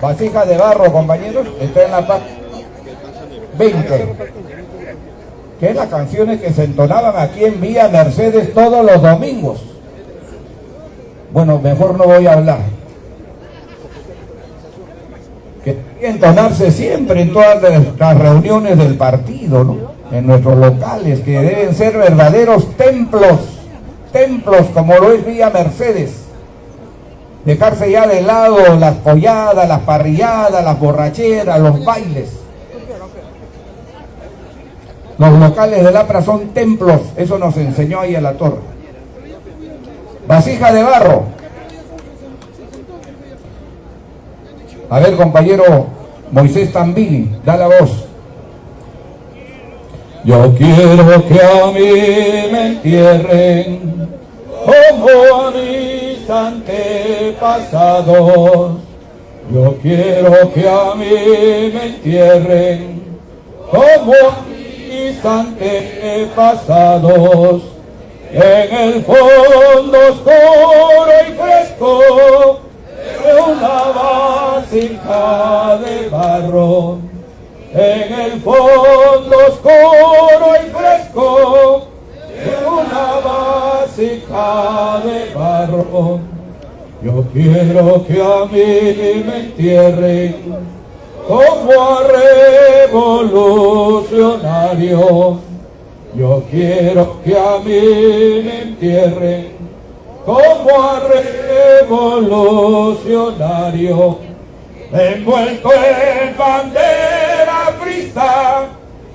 Vasija de barro, compañeros, está en la página 20, que es las canciones que se entonaban aquí en Vía Mercedes todos los domingos. Bueno, mejor no voy a hablar. Que tiene que entonarse siempre en todas las reuniones del partido, ¿no? En nuestros locales, que deben ser verdaderos templos como lo es Vía Mercedes. Dejarse ya de lado las polladas, las parrilladas, las borracheras, los bailes. Los locales del APRA son templos, eso nos enseñó ahí a la torre. Vasija de barro. A ver, compañero Moisés Tambini, da la voz. Yo quiero que a mí me entierren como a mis antepasados. Yo quiero que a mí me entierren como a mis antepasados. En el fondo oscuro y fresco de una vasija de barro. En el fondo oscuro y fresco de una vasija de barro. Yo quiero que a mí me entierren como a revolucionario. Yo quiero que a mí me entierren como a revolucionario, envuelto en bandera aprista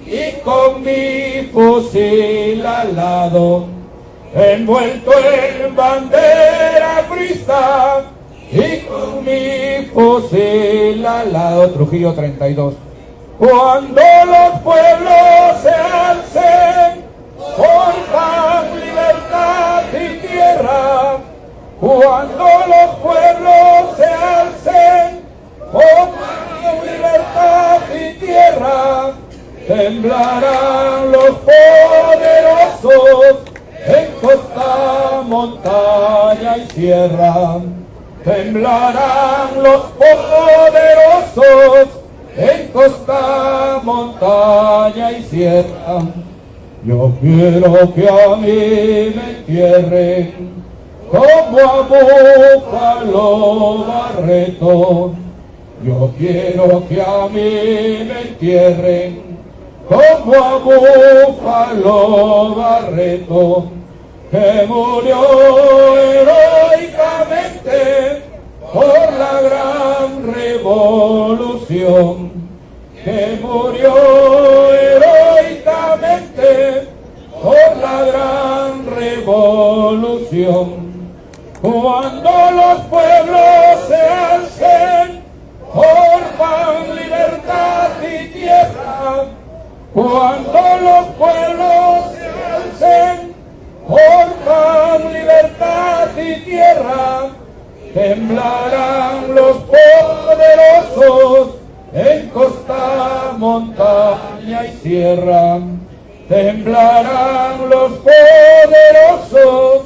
y con mi fusil al lado. Envuelto en bandera aprista y con mi fusil al lado. Trujillo 32. Cuando los pueblos se alcen por paz, libertad y tierra, cuando los pueblos se alcen por paz, libertad y tierra, temblarán los poderosos en costa, montaña y sierra. Temblarán los poderosos en costa, montaña y sierra. Yo quiero que a mí me entierren como a Búfalo Barreto. Yo quiero que a mí me entierren como a Búfalo Barreto, que murió heroicamente por la gran revolución, que murió heroicamente por la gran revolución. Cuando los pueblos se alcen por pan, libertad y tierra, cuando los pueblos se alcen por pan, libertad y tierra, temblarán los poderosos en costa, montaña y sierra. Temblarán los poderosos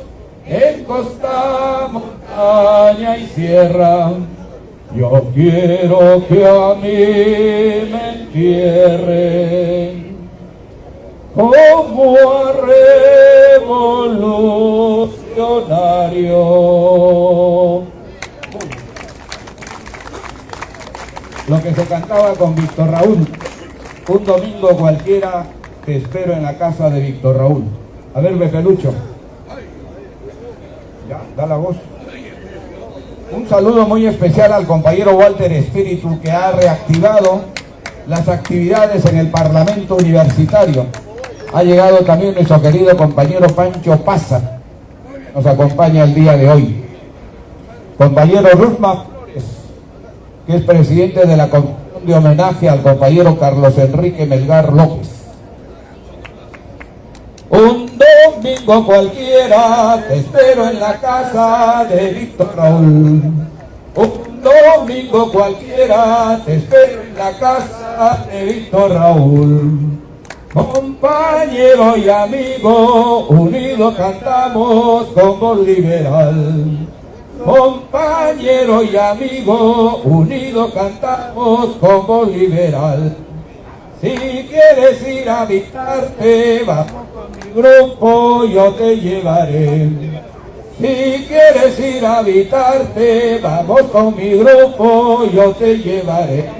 en costa, montaña y sierra. Yo quiero que a mí me entierren como a revolucionario. Lo que se cantaba con Víctor Raúl. Un domingo cualquiera te espero en la casa de Víctor Raúl. A ver, Pepelucho. Ya, da la voz. Un saludo muy especial al compañero Walter Espíritu, que ha reactivado las actividades en el Parlamento Universitario. Ha llegado también nuestro querido compañero Pancho Paza, nos acompaña el día de hoy. Compañero Rusma, que es presidente de la comisión de homenaje al compañero Carlos Enrique Melgar López. Un domingo cualquiera te espero en la casa de Víctor Raúl. Un domingo cualquiera te espero en la casa de Víctor Raúl. Compañero y amigo, unidos cantamos con voz liberal. Compañero y amigo, unidos cantamos con voz liberal. Si quieres ir a visitarte, vamos con mi grupo, yo te llevaré. Si quieres ir a visitarte, vamos con mi grupo, yo te llevaré.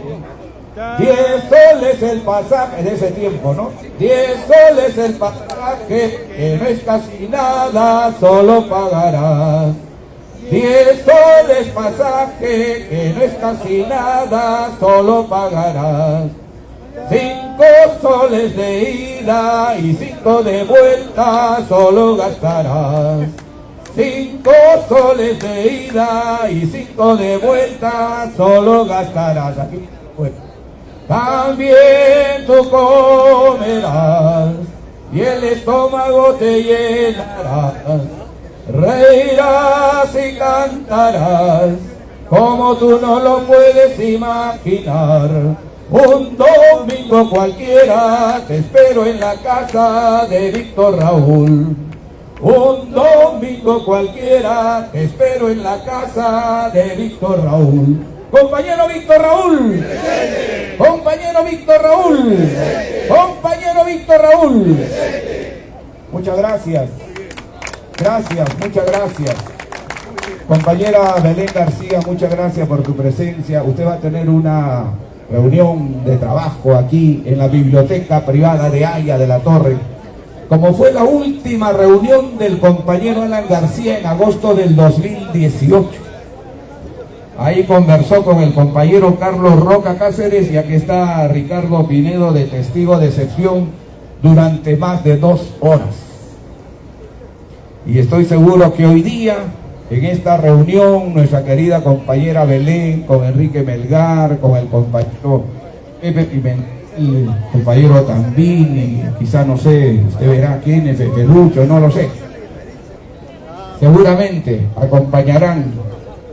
10 soles el pasaje de ese tiempo, ¿no? 10 soles el pasaje, que no es casi nada, solo pagarás. 10 soles pasaje, que no es casi nada, solo pagarás. 5 soles de ida y 5 de vuelta, solo gastarás. 5 soles de ida y 5 de vuelta, solo gastarás. Aquí, pues. También tú comerás y el estómago te llenarás. Reirás y cantarás como tú no lo puedes imaginar. Un domingo cualquiera te espero en la casa de Víctor Raúl. Un domingo cualquiera te espero en la casa de Víctor Raúl. Compañero Víctor Raúl. Compañero Víctor Raúl. Compañero Víctor Raúl. Muchas gracias. Gracias, muchas gracias. Compañera Belén García, muchas gracias por tu presencia. Usted va a tener una reunión de trabajo aquí en la biblioteca privada de Haya de la Torre, como fue la última reunión del compañero Alan García en agosto del 2018. Ahí conversó con el compañero Carlos Roca Cáceres y aquí está Ricardo Pinedo de testigo de excepción durante más de 2 horas. Y estoy seguro que hoy día, en esta reunión, nuestra querida compañera Belén, con Enrique Melgar, con el compañero Pepe Pimentel, el compañero Tambini, quizá no sé, usted verá quién es, Pelucho, no lo sé. Seguramente acompañarán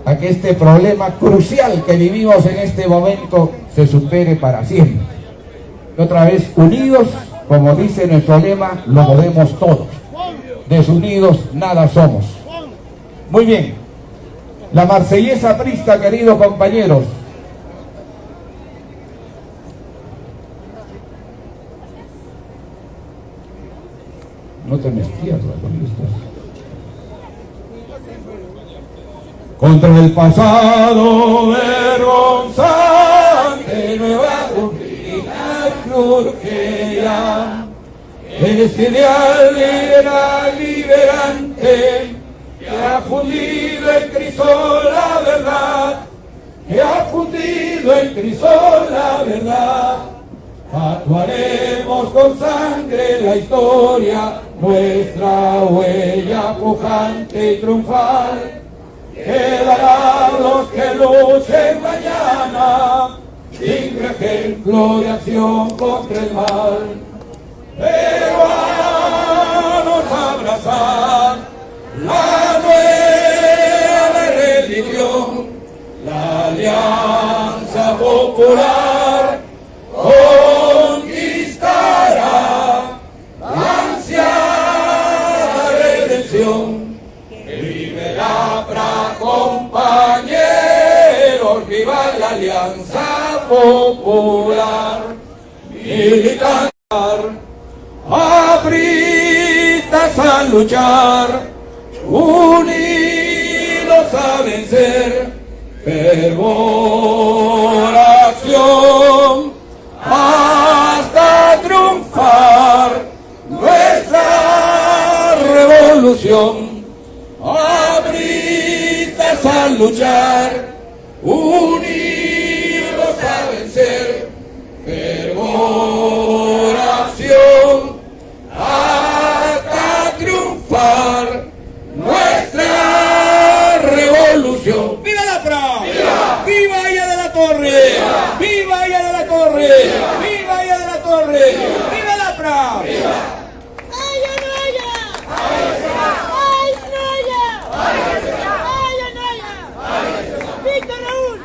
a que este problema crucial que vivimos en este momento se supere para siempre. Y otra vez, unidos, como dice nuestro lema, lo podemos todos. Desunidos nada somos. Muy bien. La marsellesa aprista, queridos compañeros. No te me pierdas con esto. Contra el pasado vergonzante, nueva rutina que ya. Ese ideal liberante que ha fundido en crisol la verdad, que ha fundido en crisol la verdad. Tatuaremos con sangre la historia, nuestra huella pujante y triunfal. Quedarán los que luchen mañana, digno ejemplo de acción contra el mal. Peruanos, abrazar la nueva religión, la alianza popular conquistará la ansiada redención. Que vive la pra, compañeros, viva la alianza popular, militar. Apristas a luchar, unidos a vencer, fervor, acción, hasta unidos a vencer, fervor, acción, hasta triunfar nuestra revolución. ¡Viva la PRA! ¡Viva! ¡Viva Aya de la Torre! ¡Viva! ¡Viva Aya de la Torre! ¡Viva! ¡Viva Aya de la Torre! ¡Viva, ¡Viva la PRA! ¡Viva! Víctor Raúl,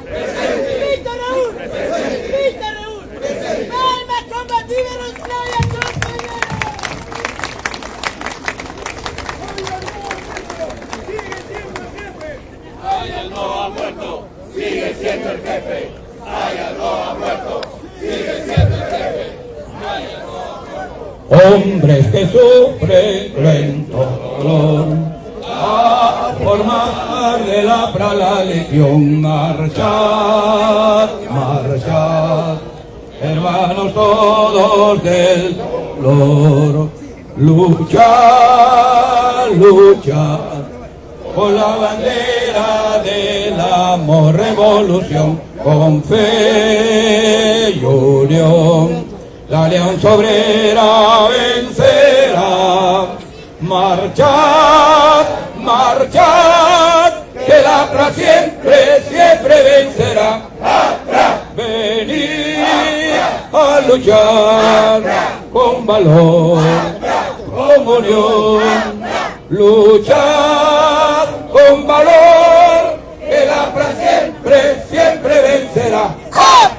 Víctor Raúl, Víctor Raúl, armas combativas los Aya no ha muerto, sigue siendo el jefe. Aya no ha muerto, sigue siendo el jefe. Aya no ha muerto. Hombres que sufren cruento dolor, a formar de la PRA la legión, marchad, marchad, hermanos todos del dolor, luchad, luchad, por la bandera del amor, revolución, con fe y unión, la alianza obrera vencerá. Marchad, marchad, que la PRA siempre, siempre vencerá. Venid a luchar con valor, con unión, luchad con valor, que la PRA siempre, siempre vencerá.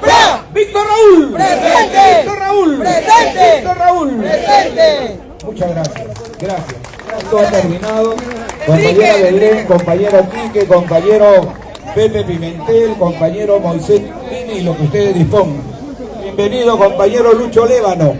¡PRA! ¡Víctor Raúl! ¡Presente! ¡Víctor Raúl! ¡Presente! ¡Víctor Raúl! ¡Presente! Muchas gracias, gracias. Esto ha terminado. Compañera Belén, compañero Quique, compañero Pepe Pimentel, compañero Moisés Pini, lo que ustedes dispongan. Bienvenido, compañero Lucho Lévano.